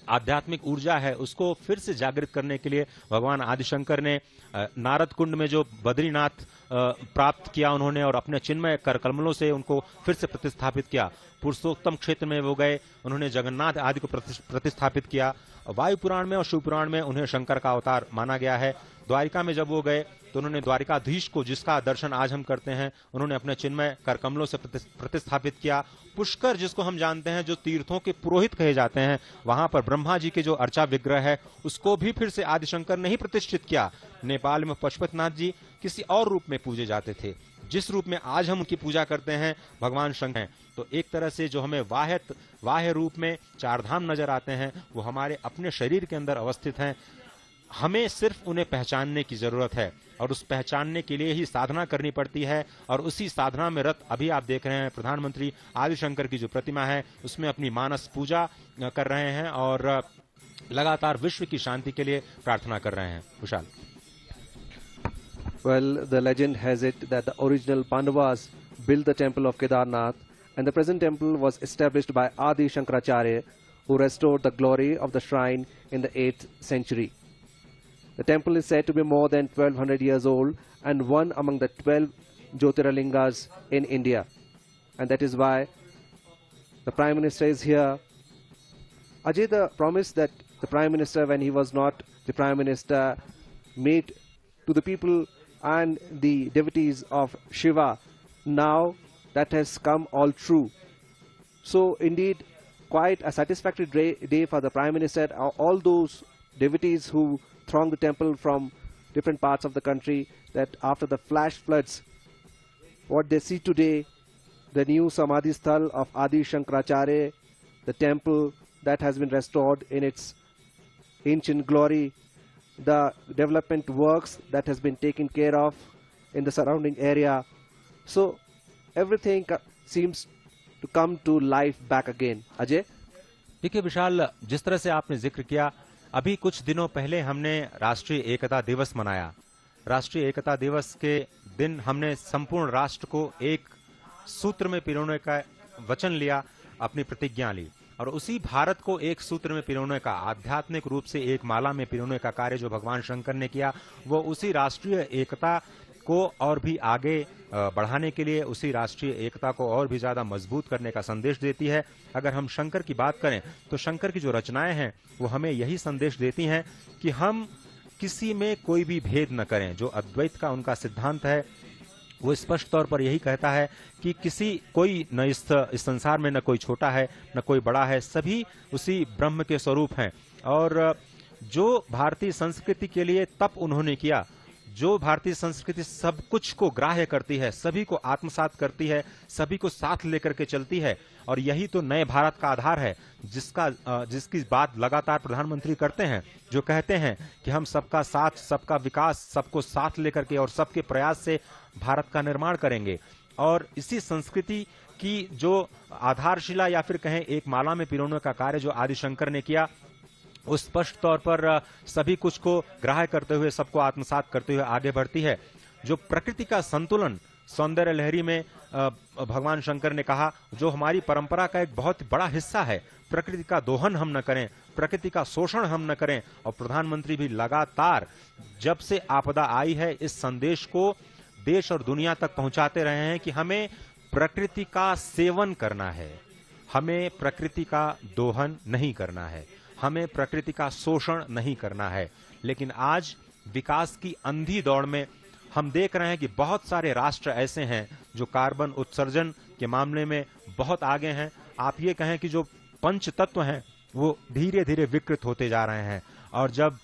आध्यात्मिक ऊर्जा है उसको फिर से जागृत करने के लिए भगवान आदिशंकर ने नारद कुंड में जो बद्रीनाथ प्राप्त किया उन्होंने और अपने चिन्मय करकमलों से उनको फिर से प्रतिस्थापित किया। पुरुषोत्तम क्षेत्र में वो गए, उन्होंने जगन्नाथ आदि को प्रतिस्थापित किया। वायु पुराण में और शिव पुराण में उन्हें शंकर का अवतार माना गया है। द्वारिका में जब वो गए तो उन्होंने द्वारिकाधीश को, जिसका दर्शन आज हम करते हैं, उन्होंने अपने चिन्मय करकमलों से प्रतिस्थापित किया। पुष्कर, जिसको हम जानते हैं जो तीर्थों के पुरोहित कहे जाते हैं, वहां पर ब्रह्मा जी के जो अर्चा विग्रह है उसको भी फिर से आदिशंकर ने ही प्रतिष्ठित किया। नेपाल में पशुपतिनाथ जी किसी और रूप में पूजे जाते थे, जिस रूप में आज हम उनकी पूजा करते हैं भगवान शंकर हैं। तो एक तरह से जो हमें बाह्य रूप में 4 धाम नजर आते हैं वो हमारे अपने शरीर के अंदर अवस्थित हैं। हमें सिर्फ उन्हें पहचानने की जरूरत है। और उस पहचानने के लिए ही साधना करनी पड़ती है। और उसी साधना में रत अभी आप देख रहे हैं प्रधानमंत्री आदिशंकर की जो प्रतिमा है उसमें अपनी मानस पूजा कर रहे हैं और लगातार विश्व की शांति के लिए प्रार्थना कर रहे हैं। विशाल। Well, the legend has it that the original Pandavas built the temple of Kedarnath, and the present temple was established by Adi Shankaracharya, who restored the glory of the shrine in the 8th century. The temple is said to be more than 1200 years old and one among the 12 Jyotirlingas in India. And that is why the Prime Minister is here. Ajay, the promise that the Prime Minister, when he was not the Prime Minister, made to the people and the devotees of Shiva, now that has come all true. So indeed, quite a satisfactory day for the Prime Minister. All those devotees who throng the temple from different parts of the country, that after the flash floods, what they see today, the new Samadhi Sthal of Adi Shankaracharya, the temple that has been restored in its ancient glory, the development works that has been taken care of in the surrounding area. So everything seems to come to life back again. Ajay? देखिए विशाल, जिस तरह से आपने जिक्र किया, अभी कुछ दिनों पहले हमने राष्ट्रीय एकता दिवस मनाया। राष्ट्रीय एकता दिवस के दिन हमने संपूर्ण राष्ट्र को एक सूत्र में पिरोने का वचन लिया, अपनी प्रतिज्ञा ली, और उसी भारत को एक सूत्र में पिरोने का, आध्यात्मिक रूप से एक माला में पिरोने का कार्य जो भगवान शंकर ने किया, वो उसी राष्ट्रीय एकता को और भी आगे बढ़ाने के लिए, उसी राष्ट्रीय एकता को और भी ज्यादा मजबूत करने का संदेश देती है। अगर हम शंकर की बात करें तो शंकर की जो रचनाएं हैं वो हमें यही संदेश देती हैं कि हम किसी में कोई भी भेद न करें। जो अद्वैत का उनका सिद्धांत है वो स्पष्ट तौर पर यही कहता है कि कोई न इस संसार में न कोई छोटा है न कोई बड़ा है, सभी उसी ब्रह्म के स्वरूप हैं। और जो भारतीय संस्कृति के लिए तप उन्होंने किया, जो भारतीय संस्कृति सब कुछ को ग्राह्य करती है, सभी को आत्मसात करती है, सभी को साथ लेकर के चलती है, और यही तो नए भारत का आधार है, जिसकी बात लगातार प्रधानमंत्री करते हैं, जो कहते हैं कि हम सबका साथ, सबका विकास, सबको साथ लेकर के और सबके प्रयास से भारत का निर्माण करेंगे। और इसी संस्कृति की जो आधारशिला या फिर कहें एक माला में पिरोने का कार्य जो आदिशंकर ने किया, वो स्पष्ट तौर पर सभी कुछ को ग्राह्य करते हुए, सबको आत्मसात करते हुए आगे बढ़ती है। जो प्रकृति का संतुलन सौंदर्य लहरी में भगवान शंकर ने कहा, जो हमारी परंपरा का एक बहुत बड़ा हिस्सा है, प्रकृति का दोहन हम न करें, प्रकृति का शोषण हम न करें। और प्रधानमंत्री भी लगातार जब से आपदा आई है इस संदेश को देश और दुनिया तक पहुंचाते रहे हैं कि हमें प्रकृति का सेवन करना है, हमें प्रकृति का दोहन नहीं करना है, हमें प्रकृति का शोषण नहीं करना है। लेकिन आज विकास की अंधी दौड़ में हम देख रहे हैं कि बहुत सारे राष्ट्र ऐसे हैं जो कार्बन उत्सर्जन के मामले में बहुत आगे हैं। आप ये कहें कि जो पंच तत्व हैं वो धीरे धीरे विकृत होते जा रहे हैं। और जब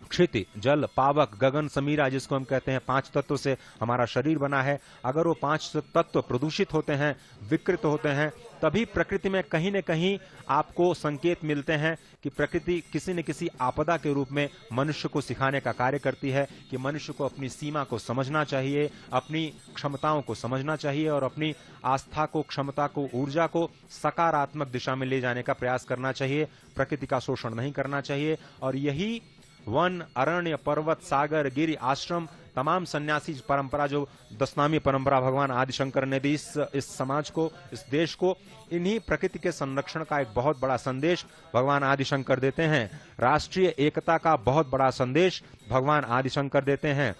क्षिति, जल, पावक, गगन, समीरा, जिसको हम कहते हैं 5 तत्वों से हमारा शरीर बना है, अगर वो 5 तत्व प्रदूषित होते हैं, विकृत होते हैं, तभी प्रकृति में कहीं न कहीं आपको संकेत मिलते हैं कि प्रकृति किसी न किसी आपदा के रूप में मनुष्य को सिखाने का कार्य करती है कि मनुष्य को अपनी सीमा को समझना चाहिए, अपनी क्षमताओं को समझना चाहिए और अपनी आस्था को, क्षमता को, ऊर्जा को सकारात्मक दिशा में ले जाने का प्रयास करना चाहिए। प्रकृति का शोषण नहीं करना चाहिए। और यही वन, अरण्य, पर्वत, सागर, गिरि, आश्रम, तमाम सन्यासी परंपरा, जो 10नामी परंपरा भगवान आदिशंकर ने दी इस समाज को, इस देश को, इन्हीं प्रकृति के संरक्षण का एक बहुत बड़ा संदेश भगवान आदिशंकर देते हैं। राष्ट्रीय एकता का बहुत बड़ा संदेश भगवान आदिशंकर देते हैं।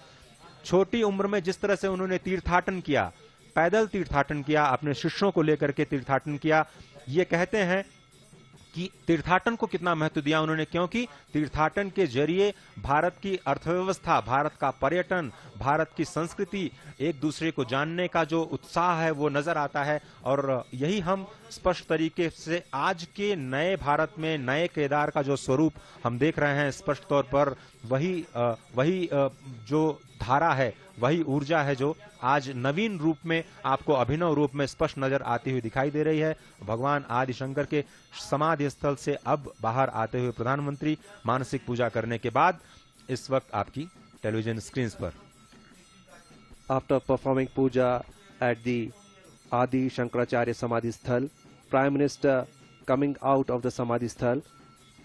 छोटी उम्र में जिस तरह से उन्होंने तीर्थाटन किया, पैदल तीर्थाटन किया, अपने शिष्यों को लेकर के तीर्थाटन किया, ये कहते हैं कि तीर्थाटन को कितना महत्व दिया उन्होंने, क्योंकि तीर्थाटन के जरिए भारत की अर्थव्यवस्था, भारत का पर्यटन, भारत की संस्कृति, एक दूसरे को जानने का जो उत्साह है वो नजर आता है। और यही हम स्पष्ट तरीके से आज के नए भारत में, नए केदार का जो स्वरूप हम देख रहे हैं, स्पष्ट तौर पर वही जो धारा है, वही ऊर्जा है जो आज नवीन रूप में, आपको अभिनव रूप में स्पष्ट नजर आती हुई दिखाई दे रही है। भगवान आदिशंकर के समाधि स्थल से अब बाहर आते हुए प्रधानमंत्री मानसिक पूजा करने के बाद इस वक्त आपकी टेलीविजन स्क्रीन पर after performing puja at the Adi Shankaracharya Samadhi Sthal, Prime Minister coming out of the Samadhi Sthal.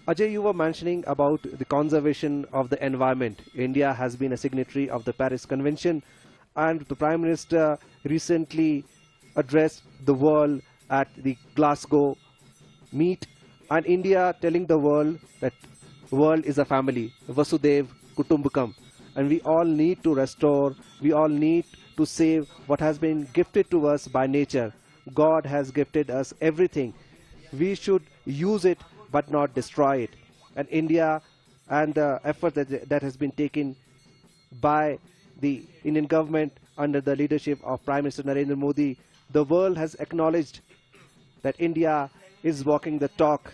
Ajay, you were mentioning about the conservation of the environment. India has been a signatory of the Paris Convention, and the Prime Minister recently addressed the world at the Glasgow meet, and India telling the world that the world is a family, Vasudev Kutumbakam, and we all need to restore, we all need to save what has been gifted to us by nature. God has gifted us everything. We should use it but not destroy it. And India and the effort that has been taken by the Indian government under the leadership of Prime Minister Narendra Modi, the world has acknowledged that India is walking the talk,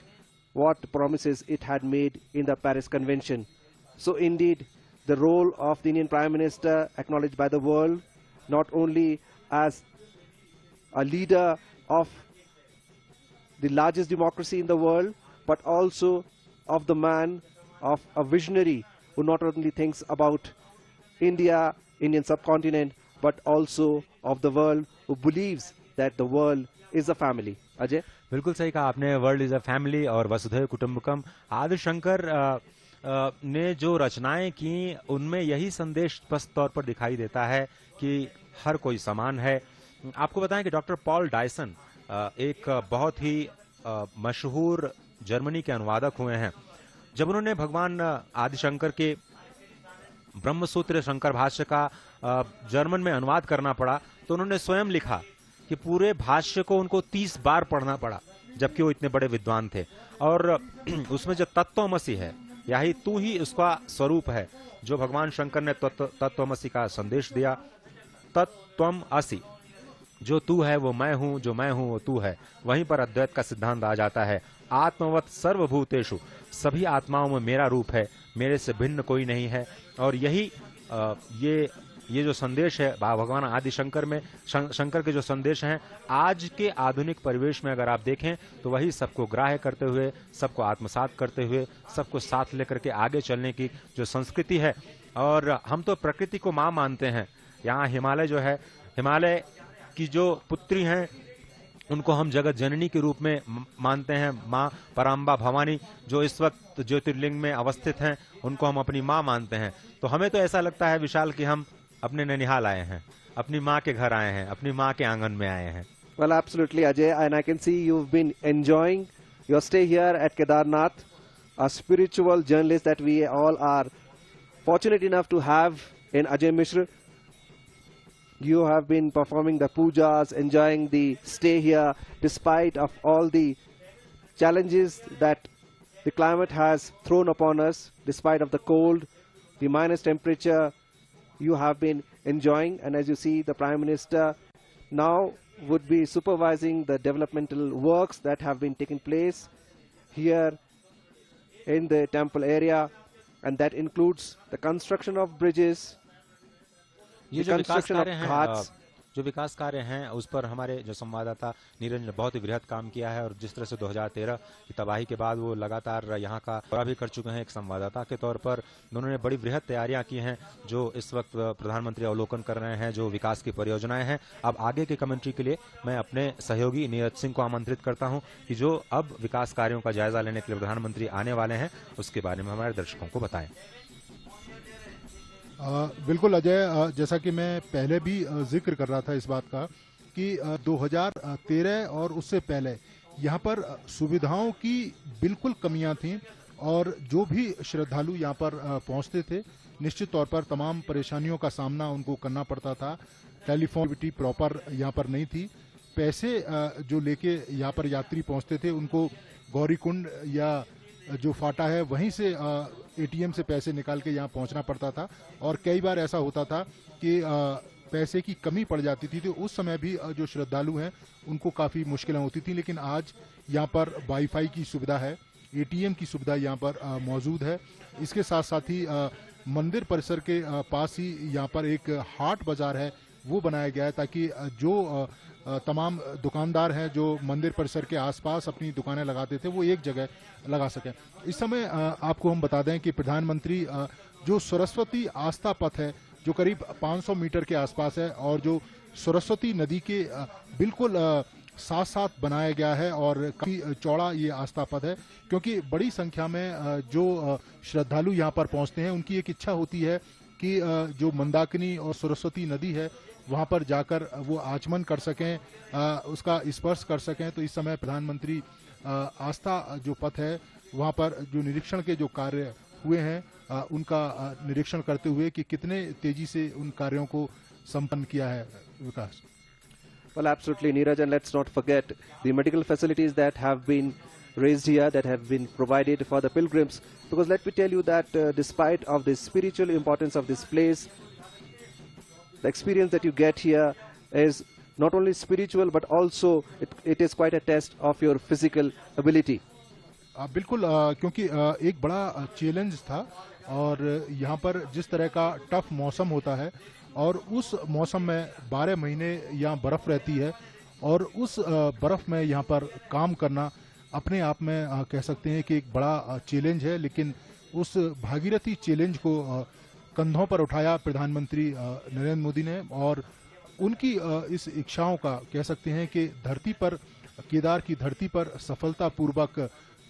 what promises it had made in the Paris Convention. So indeed, the role of the Indian Prime Minister acknowledged by the world, not only as a leader of the largest democracy in the world, but also of the man, of a visionary who not only thinks about India, Indian subcontinent, but also of the world, who believes that the world is a family. Ajay? बिल्कुल सही कहा आपने, world is a family और वसुधैव कुटुंबकम। आदि शंकर ने जो रचनाएं की उनमें यही संदेश स्पष्ट तौर पर दिखाई देता है कि हर कोई समान है। आपको बताएं कि डॉक्टर पॉल डायसन एक बहुत ही मशहूर जर्मनी के अनुवादक हुए हैं। जब उन्होंने भगवान आदिशंकर के ब्रह्मसूत्र शंकर भाष्य का जर्मन में अनुवाद करना पड़ा, तो उन्होंने स्वयं लिखा कि पूरे भाष्य को उनको 30 बार पढ़ना पड़ा, जबकि वो इतने बड़े विद्वान थे। और उसमें जो तत्वमसी है, यही तू ही उसका स्वरूप है, जो भगवान शंकर ने तत्वमसी का संदेश दिया। तत्वम असि, जो तू है वो मैं हूं, जो मैं हूं वो तू है। वहीं पर अद्वैत का सिद्धांत आ जाता है। आत्मवत सर्वभूतेषु, सभी आत्माओं में मेरा रूप है, मेरे से भिन्न कोई नहीं है। और यही ये जो संदेश है भगवान आदि शंकर में, शंकर के जो संदेश हैं, आज के आधुनिक परिवेश में अगर आप देखें तो वही सबको ग्राह्य करते हुए, सबको आत्मसात करते हुए, सबको साथ लेकर के आगे चलने की जो संस्कृति है। और हम तो प्रकृति को माँ मानते हैं। यहाँ हिमालय जो है, हिमालय की जो पुत्री हैं उनको हम जगत जननी के रूप में मानते हैं। माँ पराम्बा भवानी जो इस वक्त ज्योतिर्लिंग में अवस्थित हैं, उनको हम अपनी माँ मानते हैं। तो हमें तो ऐसा लगता है विशाल कि हम अपने ननिहाल आए हैं, अपनी माँ के घर आए हैं, अपनी माँ के आंगन में आए हैं। Well, absolutely, Ajay, and I can see you've been enjoying your stay here at Kedarnath, a spiritual journalist that we all are fortunate enough to have in Ajay Mishra. You have been performing the pujas, enjoying the stay here, despite of all the challenges that the climate has thrown upon us, despite of the cold, the minus temperature. You have been enjoying, and as you see, the Prime Minister now would be supervising the developmental works that have been taking place here in the temple area, and that includes the construction of bridges, ये the जो विकास construction of कार्य हैं, ghats. जो विकास कार्य हैं उस पर हमारे जो संवाददाता नीरज ने बहुत ही वृहद काम किया है। और जिस तरह से 2013 की तबाही के बाद वो लगातार यहाँ का दौरा भी कर चुके हैं एक संवाददाता के तौर पर। उन्होंने बड़ी वृहद तैयारियां की हैं जो इस वक्त प्रधानमंत्री अवलोकन कर रहे हैं, जो विकास की परियोजनाएं हैं। अब आगे की कमेंट्री के लिए मैं अपने सहयोगी नीरज सिंह को आमंत्रित करता हूँ कि जो अब विकास कार्यों का जायजा लेने के लिए प्रधानमंत्री आने वाले हैं उसके बारे में हमारे दर्शकों को बताएं। बिल्कुल अजय, जैसा कि मैं पहले भी जिक्र कर रहा था इस बात का कि 2013 और उससे पहले यहाँ पर सुविधाओं की बिल्कुल कमियां थीं और जो भी श्रद्धालु यहाँ पर पहुँचते थे निश्चित तौर पर तमाम परेशानियों का सामना उनको करना पड़ता था। टेलीफोन प्रॉपर यहाँ पर नहीं थी। पैसे जो लेके यहाँ पर यात्री पहुँचते थे उनको गौरीकुंड या जो फाटा है वहीं से एटीएम से पैसे निकाल के यहाँ पहुँचना पड़ता था। और कई बार ऐसा होता था कि पैसे की कमी पड़ जाती थी, तो उस समय भी जो श्रद्धालु हैं उनको काफ़ी मुश्किलें होती थी। लेकिन आज यहाँ पर वाईफाई की सुविधा है, एटीएम की सुविधा यहाँ पर मौजूद है। इसके साथ साथ ही मंदिर परिसर के पास ही यहाँ पर एक हाट बाजार है वो बनाया गया है ताकि जो तमाम दुकानदार हैं जो मंदिर परिसर के आसपास अपनी दुकानें लगाते थे वो एक जगह लगा सकें। इस समय आपको हम बता दें कि प्रधानमंत्री जो सरस्वती आस्था पथ है जो करीब 500 मीटर के आसपास है और जो सरस्वती नदी के बिल्कुल साथ साथ बनाया गया है और काफी चौड़ा ये आस्था पथ है, क्योंकि बड़ी संख्या में जो श्रद्धालु यहाँ पर पहुँचते हैं उनकी एक इच्छा होती है कि जो मंदाकिनी और सरस्वती नदी है वहाँ पर जाकर वो आचमन कर सकें, उसका स्पर्श कर सकें। तो इस समय प्रधानमंत्री आस्था जो पथ है वहाँ पर जो निरीक्षण के जो कार्य हुए हैं उनका निरीक्षण करते हुए कि कितने तेजी से उन कार्यों को संपन्न किया है विकास। Well, absolutely, Neeraj, and let's not forget the medical facilities that have been raised here, that have been provided for the pilgrims. Because let me tell you that despite of the spiritual importance of this place, the experience that you get here is not only spiritual, but also it is quite a test of your physical ability. बिल्कुल, क्योंकि एक बड़ा challenge था और यहाँ पर जिस तरह का टफ मौसम होता है और उस मौसम में 12 महीने यहाँ बर्फ़ रहती है और उस बर्फ़ में यहाँ पर काम करना अपने आप में कह सकते हैं कि एक बड़ा चैलेंज है। लेकिन उस भागीरथी चैलेंज को कंधों पर उठाया प्रधानमंत्री नरेंद्र मोदी ने और उनकी इस इच्छाओं का कह सकते हैं कि धरती पर, केदार की धरती पर सफलतापूर्वक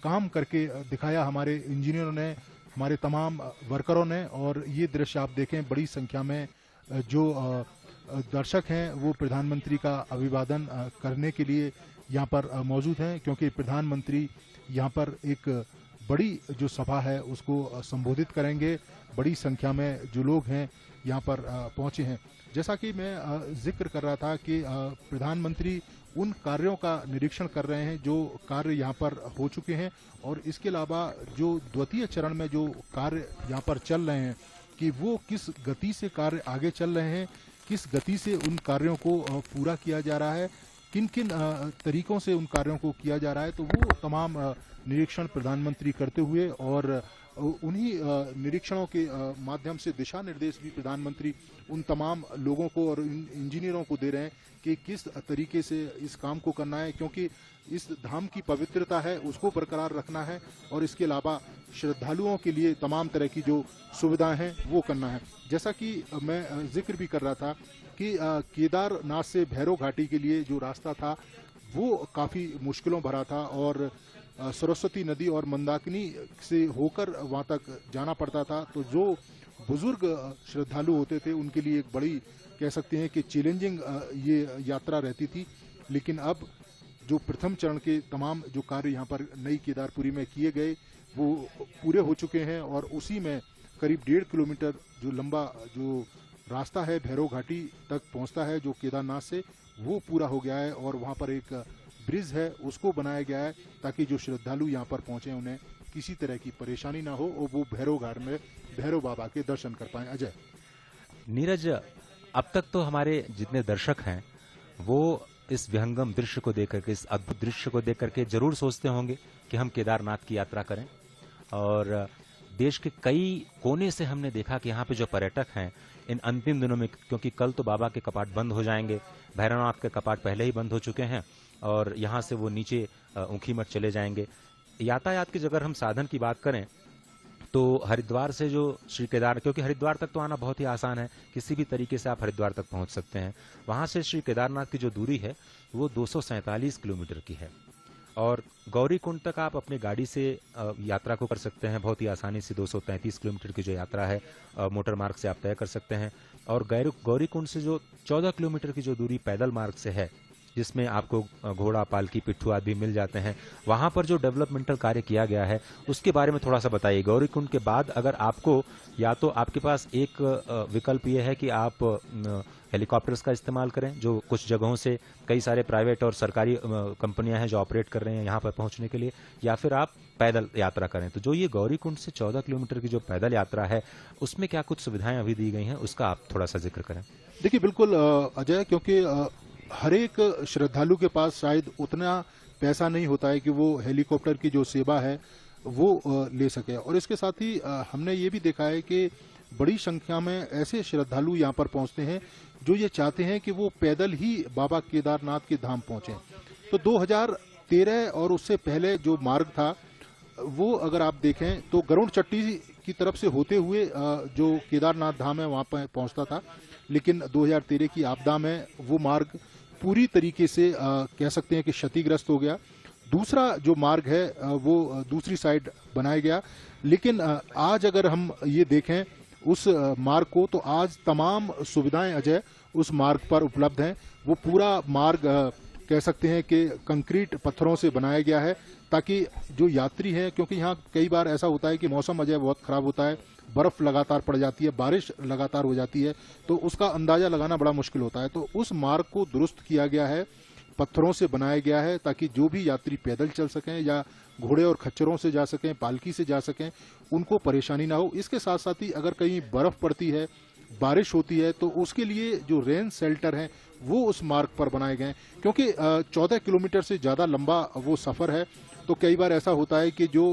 काम करके दिखाया हमारे इंजीनियरों ने, हमारे तमाम वर्करों ने। और ये दृश्य आप देखें, बड़ी संख्या में जो दर्शक हैं वो प्रधानमंत्री का अभिवादन करने के लिए यहाँ पर मौजूद हैं, क्योंकि प्रधानमंत्री यहाँ पर एक बड़ी जो सभा है उसको संबोधित करेंगे। बड़ी संख्या में जो लोग हैं यहाँ पर पहुँचे हैं। जैसा कि मैं जिक्र कर रहा था कि प्रधानमंत्री उन कार्यों का निरीक्षण कर रहे हैं जो कार्य यहाँ पर हो चुके हैं और इसके अलावा जो द्वितीय चरण में जो कार्य यहाँ पर चल रहे हैं कि वो किस गति से कार्य आगे चल रहे हैं, किस गति से उन कार्यों को पूरा किया जा रहा है, किन किन तरीकों से उन कार्यों को किया जा रहा है, तो वो तमाम निरीक्षण प्रधानमंत्री करते हुए और उन्हीं निरीक्षणों के माध्यम से दिशा निर्देश भी प्रधानमंत्री उन तमाम लोगों को और इंजीनियरों को दे रहे हैं कि किस तरीके से इस काम को करना है, क्योंकि इस धाम की पवित्रता है उसको बरकरार रखना है और इसके अलावा श्रद्धालुओं के लिए तमाम तरह की जो सुविधाएं हैं वो करना है। जैसा कि मैं जिक्र भी कर रहा था कि केदारनाथ से भैरव घाटी के लिए जो रास्ता था वो काफ़ी मुश्किलों भरा था और सरस्वती नदी और मंदाकिनी से होकर वहाँ तक जाना पड़ता था। तो जो बुजुर्ग श्रद्धालु होते थे उनके लिए एक बड़ी कह सकते हैं कि चैलेंजिंग ये यात्रा रहती थी। लेकिन अब जो प्रथम चरण के तमाम जो कार्य यहाँ पर नई केदारपुरी में किए गए वो पूरे हो चुके हैं और उसी में करीब 1.5 किलोमीटर जो लंबा जो रास्ता है भैरव घाटी तक पहुँचता है जो केदारनाथ से, वो पूरा हो गया है और वहाँ पर एक ब्रिज है उसको बनाया गया है ताकि जो श्रद्धालु यहाँ पर पहुँचे उन्हें किसी तरह की परेशानी ना हो और वो भैरव घाट में भैरव बाबा के दर्शन कर पाएं। अजय। नीरज, अब तक तो हमारे जितने दर्शक हैं वो इस विहंगम दृश्य को देख करके, इस अद्भुत दृश्य को देख करके जरूर सोचते होंगे कि हम केदारनाथ की यात्रा करें। और देश के कई कोने से हमने देखा कि यहाँ पे जो पर्यटक हैं इन अंतिम दिनों में, क्योंकि कल तो बाबा के कपाट बंद हो जाएंगे, भैरवनाथ के कपाट पहले ही बंद हो चुके हैं और यहाँ से वो नीचे ऊखीमठ चले जाएंगे। यातायात की अगर हम साधन की बात करें तो हरिद्वार से जो श्री केदार, क्योंकि हरिद्वार तक तो आना बहुत ही आसान है, किसी भी तरीके से आप हरिद्वार तक पहुंच सकते हैं। वहां से श्री केदारनाथ की जो दूरी है वो 247 किलोमीटर की है और गौरीकुंड तक आप अपनी गाड़ी से यात्रा को कर सकते हैं बहुत ही आसानी से। 233 किलोमीटर की जो यात्रा है मोटर मार्ग से आप तय कर सकते हैं और गौरीकुंड से जो 14 किलोमीटर की जो दूरी पैदल मार्ग से है जिसमें आपको घोड़ा, पालकी, पिट्ठू आदि मिल जाते हैं, वहां पर जो डेवलपमेंटल कार्य किया गया है उसके बारे में थोड़ा सा बताइए। गौरीकुंड के बाद अगर आपको, या तो आपके पास एक विकल्प ये है कि आप हेलीकॉप्टर्स का इस्तेमाल करें, जो कुछ जगहों से कई सारे प्राइवेट और सरकारी कंपनियां हैं जो ऑपरेट कर रहे हैं यहाँ पर पहुँचने के लिए, या फिर आप पैदल यात्रा करें। तो जो ये गौरीकुंड से 14 किलोमीटर की जो पैदल यात्रा है उसमें क्या कुछ सुविधाएं अभी दी गई हैं, उसका आप थोड़ा सा जिक्र करें। देखिए बिल्कुल अजय, क्योंकि हर एक श्रद्धालु के पास शायद उतना पैसा नहीं होता है कि वो हेलीकॉप्टर की जो सेवा है वो ले सके। और इसके साथ ही हमने ये भी देखा है कि बड़ी संख्या में ऐसे श्रद्धालु यहाँ पर पहुँचते हैं जो ये चाहते हैं कि वो पैदल ही बाबा केदारनाथ के धाम पहुँचें। तो 2013 और उससे पहले जो मार्ग था वो अगर आप देखें तो गरुड़ चट्टी की तरफ से होते हुए जो केदारनाथ धाम है वहां पर पहुंचता था, लेकिन 2013 की आपदा में वो मार्ग पूरी तरीके से कह सकते हैं कि क्षतिग्रस्त हो गया। दूसरा जो मार्ग है वो दूसरी साइड बनाया गया, लेकिन आज अगर हम ये देखें उस मार्ग को, तो आज तमाम सुविधाएं अजय उस मार्ग पर उपलब्ध हैं। वो पूरा मार्ग कह सकते हैं कि कंक्रीट पत्थरों से बनाया गया है, ताकि जो यात्री हैं, क्योंकि यहाँ कई बार ऐसा होता है कि मौसम अजय बहुत खराब होता है, बर्फ लगातार पड़ जाती है, बारिश लगातार हो जाती है, तो उसका अंदाजा लगाना बड़ा मुश्किल होता है। तो उस मार्ग को दुरुस्त किया गया है, पत्थरों से बनाया गया है, ताकि जो भी यात्री पैदल चल सकें या घोड़े और खच्चरों से जा सकें, पालकी से जा सकें, उनको परेशानी ना हो। इसके साथ साथ ही अगर कहीं बर्फ पड़ती है, बारिश होती है, तो उसके लिए जो रेन शेल्टर हैं वो उस मार्ग पर बनाए गए हैं, क्योंकि 14 किलोमीटर से ज़्यादा लंबा वो सफ़र है। तो कई बार ऐसा होता है कि जो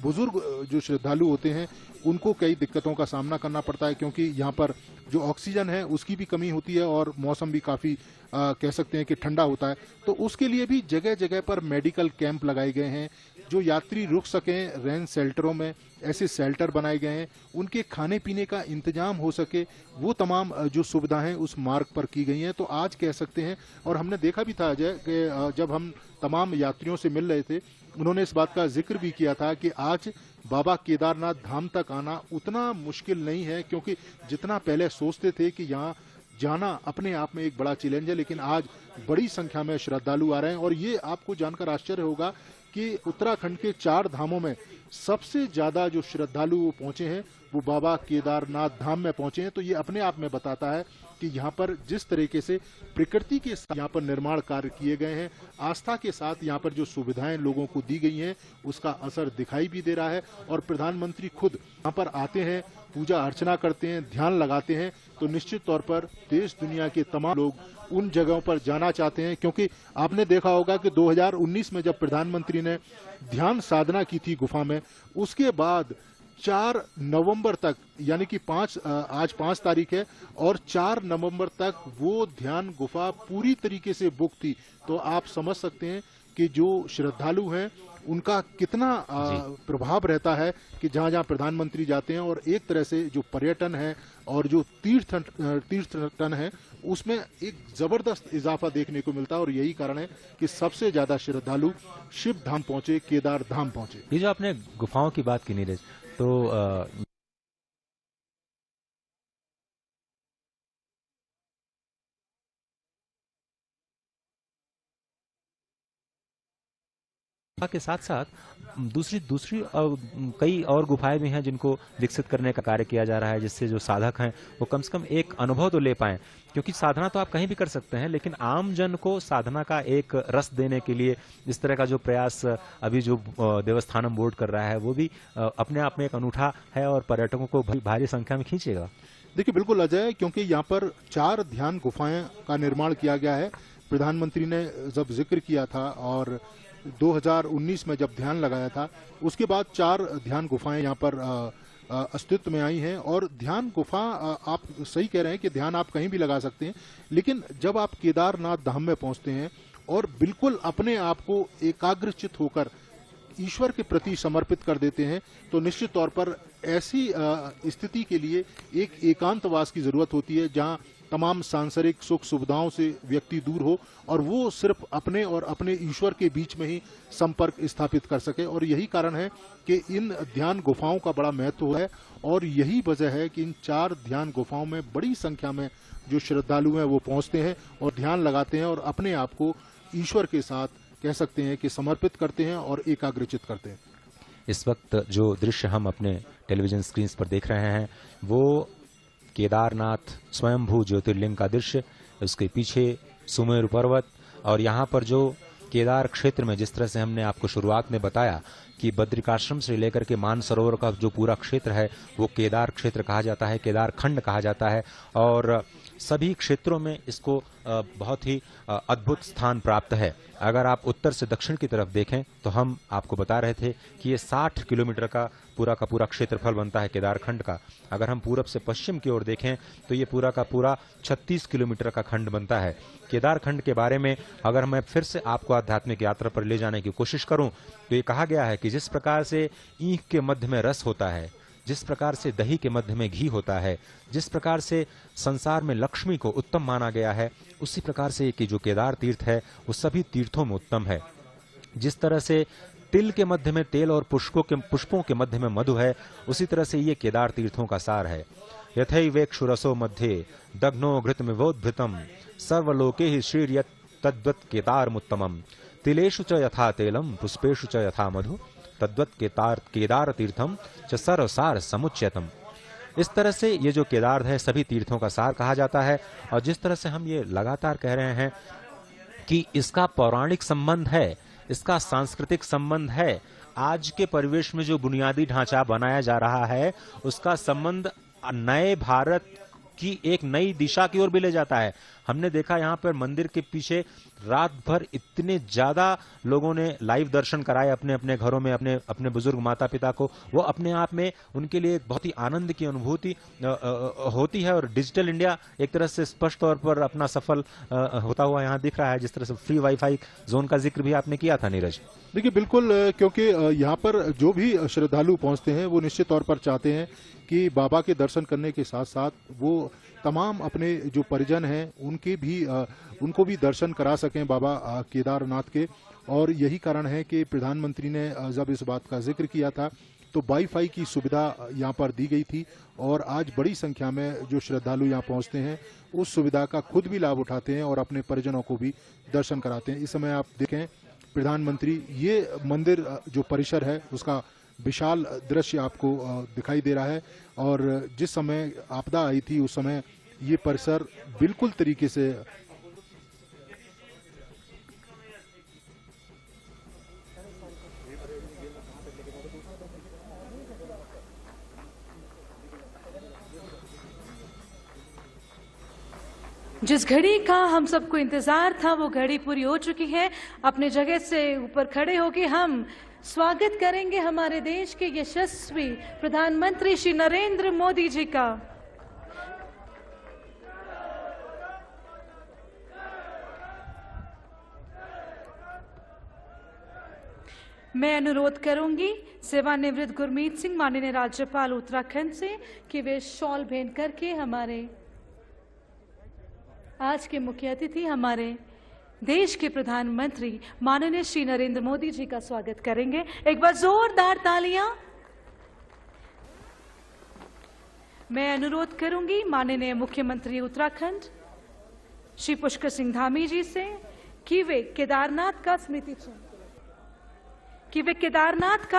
बुजुर्ग जो श्रद्धालु होते हैं उनको कई दिक्कतों का सामना करना पड़ता है, क्योंकि यहाँ पर जो ऑक्सीजन है उसकी भी कमी होती है और मौसम भी काफ़ी कह सकते हैं कि ठंडा होता है। तो उसके लिए भी जगह जगह पर मेडिकल कैंप लगाए गए हैं, जो यात्री रुक सकें रेन शेल्टरों में, ऐसे शेल्टर बनाए गए हैं, उनके खाने पीने का इंतजाम हो सके, वो तमाम जो सुविधाएं उस मार्ग पर की गई हैं। तो आज कह सकते हैं, और हमने देखा भी था अजय कि जब हम तमाम यात्रियों से मिल रहे थे, उन्होंने इस बात का जिक्र भी किया था कि आज बाबा केदारनाथ धाम तक आना उतना मुश्किल नहीं है, क्योंकि जितना पहले सोचते थे कि यहाँ जाना अपने आप में एक बड़ा चैलेंज है, लेकिन आज बड़ी संख्या में श्रद्धालु आ रहे हैं। और ये आपको जानकर आश्चर्य होगा कि उत्तराखंड के 4 धामों में सबसे ज्यादा जो श्रद्धालु वो पहुंचे हैं वो बाबा केदारनाथ धाम में पहुंचे हैं। तो ये अपने आप में बताता है कि यहाँ पर जिस तरीके से प्रकृति के साथ यहाँ पर निर्माण कार्य किए गए हैं, आस्था के साथ यहाँ पर जो सुविधाएं लोगों को दी गई हैं, उसका असर दिखाई भी दे रहा है। और प्रधानमंत्री खुद यहाँ पर आते हैं, पूजा अर्चना करते हैं, ध्यान लगाते हैं, तो निश्चित तौर पर देश दुनिया के तमाम लोग उन जगहों पर जाना चाहते हैं। क्योंकि आपने देखा होगा कि 2019 में जब प्रधानमंत्री ने ध्यान साधना की थी गुफा में, उसके बाद 4 नवंबर तक, यानी कि आज 5 तारीख है, और 4 नवंबर तक वो ध्यान गुफा पूरी तरीके से बुक थी। तो आप समझ सकते हैं कि जो श्रद्धालु हैं उनका कितना प्रभाव रहता है कि जहां जहां प्रधानमंत्री जाते हैं, और एक तरह से जो पर्यटन है और जो तीर्थटन है उसमें एक जबरदस्त इजाफा देखने को मिलता है। और यही कारण है कि सबसे ज्यादा श्रद्धालु शिव धाम पहुंचे, केदार धाम पहुंचे। ये जो आपने गुफाओं की बात की नीरज, तो के साथ साथ दूसरी कई और गुफाएं भी हैं जिनको विकसित करने का कार्य किया जा रहा है, जिससे जो साधक हैं वो कम से कम एक अनुभव तो ले पाएं। क्योंकि साधना तो आप कहीं भी कर सकते हैं, लेकिन आम जन को साधना का एक रस देने के लिए इस तरह का जो प्रयास अभी जो देवस्थानम बोर्ड कर रहा है वो भी अपने आप में एक अनूठा है और पर्यटकों को भारी संख्या में खींचेगा। देखिए बिल्कुल अजय, क्योंकि यहाँ पर 4 ध्यान गुफाएं का निर्माण किया गया है। प्रधानमंत्री ने जब जिक्र किया था और 2019 में जब ध्यान लगाया था, उसके बाद 4 ध्यान गुफाएं यहाँ पर अस्तित्व में आई हैं। और ध्यान गुफा, आप सही कह रहे हैं कि ध्यान आप कहीं भी लगा सकते हैं, लेकिन जब आप केदारनाथ धाम में पहुंचते हैं और बिल्कुल अपने आप को एकाग्रचित होकर ईश्वर के प्रति समर्पित कर देते हैं, तो निश्चित तौर पर ऐसी स्थिति के लिए एक एकांतवास की जरूरत होती है, जहां तमाम सांसारिक सुख सुविधाओं से व्यक्ति दूर हो और वो सिर्फ अपने और अपने ईश्वर के बीच में ही संपर्क स्थापित कर सके। और यही कारण है कि इन ध्यान गुफाओं का बड़ा महत्व है, और यही वजह है कि इन 4 ध्यान गुफाओं में बड़ी संख्या में जो श्रद्धालु हैं वो पहुंचते हैं और ध्यान लगाते हैं और अपने आप को ईश्वर के साथ कह सकते हैं कि समर्पित करते हैं और एकाग्रचित करते हैं। इस वक्त जो दृश्य हम अपने टेलीविजन स्क्रीन पर देख रहे हैं वो केदारनाथ स्वयंभू ज्योतिर्लिंग का दृश्य, उसके पीछे सुमेरु पर्वत, और यहाँ पर जो केदार क्षेत्र में जिस तरह से हमने आपको शुरुआत में बताया कि बद्रिकाश्रम से लेकर के मानसरोवर का जो पूरा क्षेत्र है वो केदार क्षेत्र कहा जाता है, केदार खंड कहा जाता है। और सभी क्षेत्रों में इसको बहुत ही अद्भुत स्थान प्राप्त है। अगर आप उत्तर से दक्षिण की तरफ देखें तो हम आपको बता रहे थे कि ये 60 किलोमीटर का पूरा क्षेत्रफल बनता है केदारखंड का। अगर हम पूरब से पश्चिम की ओर देखें तो ये पूरा का पूरा 36 किलोमीटर का खंड बनता है। केदारखंड के बारे में अगर मैं फिर से आपको आध्यात्मिक यात्रा पर ले जाने की कोशिश करूं तो ये कहा गया है कि जिस प्रकार से ईख के मध्य में रस होता है, जिस प्रकार से दही के मध्य में घी होता है, जिस प्रकार से संसार में लक्ष्मी को उत्तम माना गया है, उसी प्रकार से कि जो केदार तीर्थ है वो सभी तीर्थों में उत्तम है। जिस तरह से तिल के मध्य में तेल और पुष्पों के मध्य में मधु है, उसी तरह से ये केदार तीर्थों का सार है। यथैवेक्षुरसो मध्ये दग्नो घृतमिवोद्भृतम सर्वलोके ही श्रीर्यत् तद्वत् केदारमुत्तमम तिलेषु च यथा तेलम पुष्पेषु च यथा मधु तद्वत् केदार तीर्थम च सर्वसार समुच्यतम। इस तरह से ये जो केदार है सभी तीर्थों का सार कहा जाता है। और जिस तरह से हम ये लगातार कह रहे हैं कि इसका पौराणिक संबंध है, इसका सांस्कृतिक संबंध है, आज के परिवेश में जो बुनियादी ढांचा बनाया जा रहा है उसका संबंध नए भारत की एक नई दिशा की ओर भी ले जाता है। हमने देखा यहाँ पर मंदिर के पीछे रात भर इतने ज्यादा लोगों ने लाइव दर्शन कराए अपने अपने घरों में, अपने अपने बुजुर्ग माता पिता को। वो अपने आप में उनके लिए एक बहुत ही आनंद की अनुभूति होती है। और डिजिटल इंडिया एक तरह से स्पष्ट तौर पर अपना सफल होता हुआ यहाँ दिख रहा है। जिस तरह से फ्री वाईफाई जोन का जिक्र भी आपने किया था नीरज। देखिए बिल्कुल, क्योंकि यहाँ पर जो भी श्रद्धालु पहुंचते हैं वो निश्चित तौर पर चाहते हैं कि बाबा के दर्शन करने के साथ साथ वो तमाम अपने जो परिजन हैं उनको भी दर्शन करा सकें बाबा केदारनाथ के। और यही कारण है कि प्रधानमंत्री ने जब इस बात का जिक्र किया था तो वाईफाई की सुविधा यहाँ पर दी गई थी। और आज बड़ी संख्या में जो श्रद्धालु यहाँ पहुँचते हैं उस सुविधा का खुद भी लाभ उठाते हैं और अपने परिजनों को भी दर्शन कराते हैं। इस समय आप देखें प्रधानमंत्री, ये मंदिर जो परिसर है उसका विशाल दृश्य आपको दिखाई दे रहा है। और जिस समय आपदा आई थी उस समय ये परिसर बिल्कुल तरीके से जिस घड़ी का हम सबको इंतजार था वो घड़ी पूरी हो चुकी है। अपने जगह से ऊपर खड़े होकर हम स्वागत करेंगे हमारे देश के यशस्वी प्रधानमंत्री श्री नरेंद्र मोदी जी का। मैं अनुरोध करूंगी सेवानिवृत्त गुरमीत सिंह माननीय राज्यपाल उत्तराखंड से कि वे शॉल भेंट करके हमारे आज के मुख्य अतिथि हमारे देश के प्रधानमंत्री माननीय श्री नरेंद्र मोदी जी का स्वागत करेंगे। एक बार जोरदार तालियां। मैं अनुरोध करूंगी माननीय मुख्यमंत्री उत्तराखंड श्री पुष्कर सिंह धामी जी से कि वे केदारनाथ का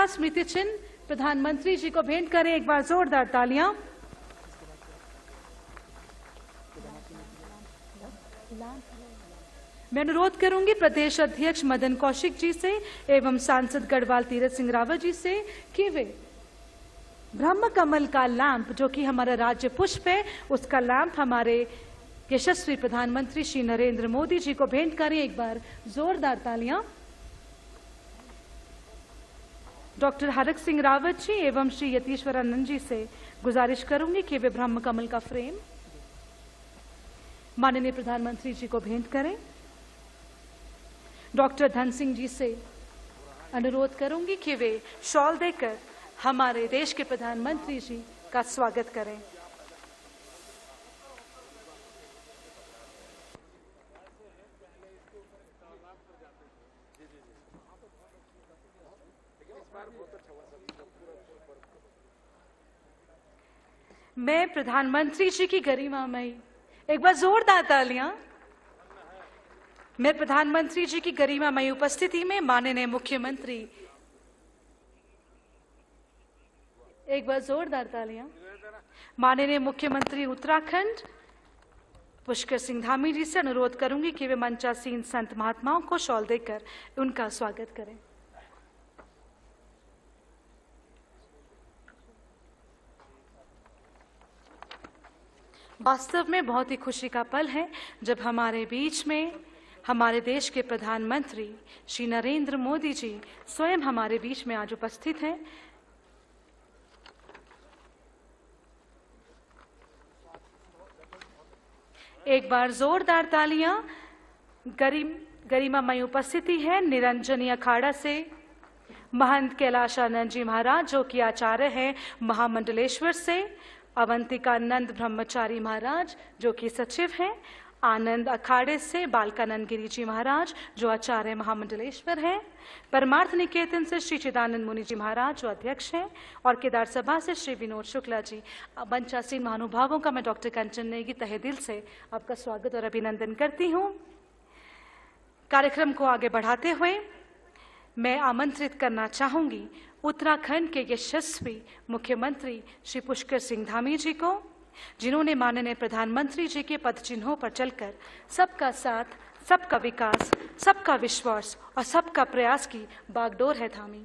स्मृति चिन्ह प्रधानमंत्री जी को भेंट करें। एक बार जोरदार तालियां। मैं अनुरोध करूंगी प्रदेश अध्यक्ष मदन कौशिक जी से एवं सांसद गढ़वाल तीरथ सिंह रावत जी से कि वे ब्रह्म कमल का लैंप जो कि हमारा राज्य पुष्प है उसका लैंप हमारे यशस्वी प्रधानमंत्री श्री नरेंद्र मोदी जी को भेंट करें। एक बार जोरदार तालियां। डॉक्टर हरक सिंह रावत जी एवं श्री यतीश्वरानंद जी से गुजारिश करूंगी कि वे ब्रह्म कमल का फ्रेम माननीय प्रधानमंत्री जी को भेंट करें। डॉक्टर धन सिंह जी से अनुरोध करूंगी कि वे शॉल देकर हमारे देश के प्रधानमंत्री जी का स्वागत करें। मैं प्रधानमंत्री जी की गरिमामयी, एक बार जोरदार तालियां। मैं प्रधानमंत्री जी की गरिमामयी उपस्थिति में माननीय मुख्यमंत्री, एक बार जोरदार तालियां, माननीय मुख्यमंत्री उत्तराखंड पुष्कर सिंह धामी जी से अनुरोध करूंगी कि वे मंचासीन संत महात्माओं को शॉल देकर उनका स्वागत करें। वास्तव में बहुत ही खुशी का पल है जब हमारे बीच में हमारे देश के प्रधानमंत्री श्री नरेंद्र मोदी जी स्वयं हमारे बीच में आज उपस्थित हैं। एक बार जोरदार तालियां। गरिमामय उपस्थिति है निरंजनी अखाड़ा से महंत कैलाशानंद जी महाराज जो कि आचार्य हैं महामंडलेश्वर से, अवंतिकानंद ब्रह्मचारी महाराज जो कि सचिव हैं, आनंद अखाड़े से बालकानंद गिरी जी महाराज जो आचार्य महामंडलेश्वर हैं, परमार्थ निकेतन से श्री चिदानंद मुनि जी महाराज जो अध्यक्ष हैं, और केदार सभा से श्री विनोद शुक्ला जी। मंचासीन महानुभावों का मैं डॉक्टर कंचन नेगी तहे दिल से आपका स्वागत और अभिनंदन करती हूँ। कार्यक्रम को आगे बढ़ाते हुए मैं आमंत्रित करना चाहूंगी उत्तराखंड के यशस्वी मुख्यमंत्री श्री पुष्कर सिंह धामी जी को, जिन्होंने माननीय प्रधानमंत्री जी के पद चिन्हों पर चलकर सबका साथ, सबका विकास, सबका विश्वास और सबका प्रयास की बागडोर है थामी।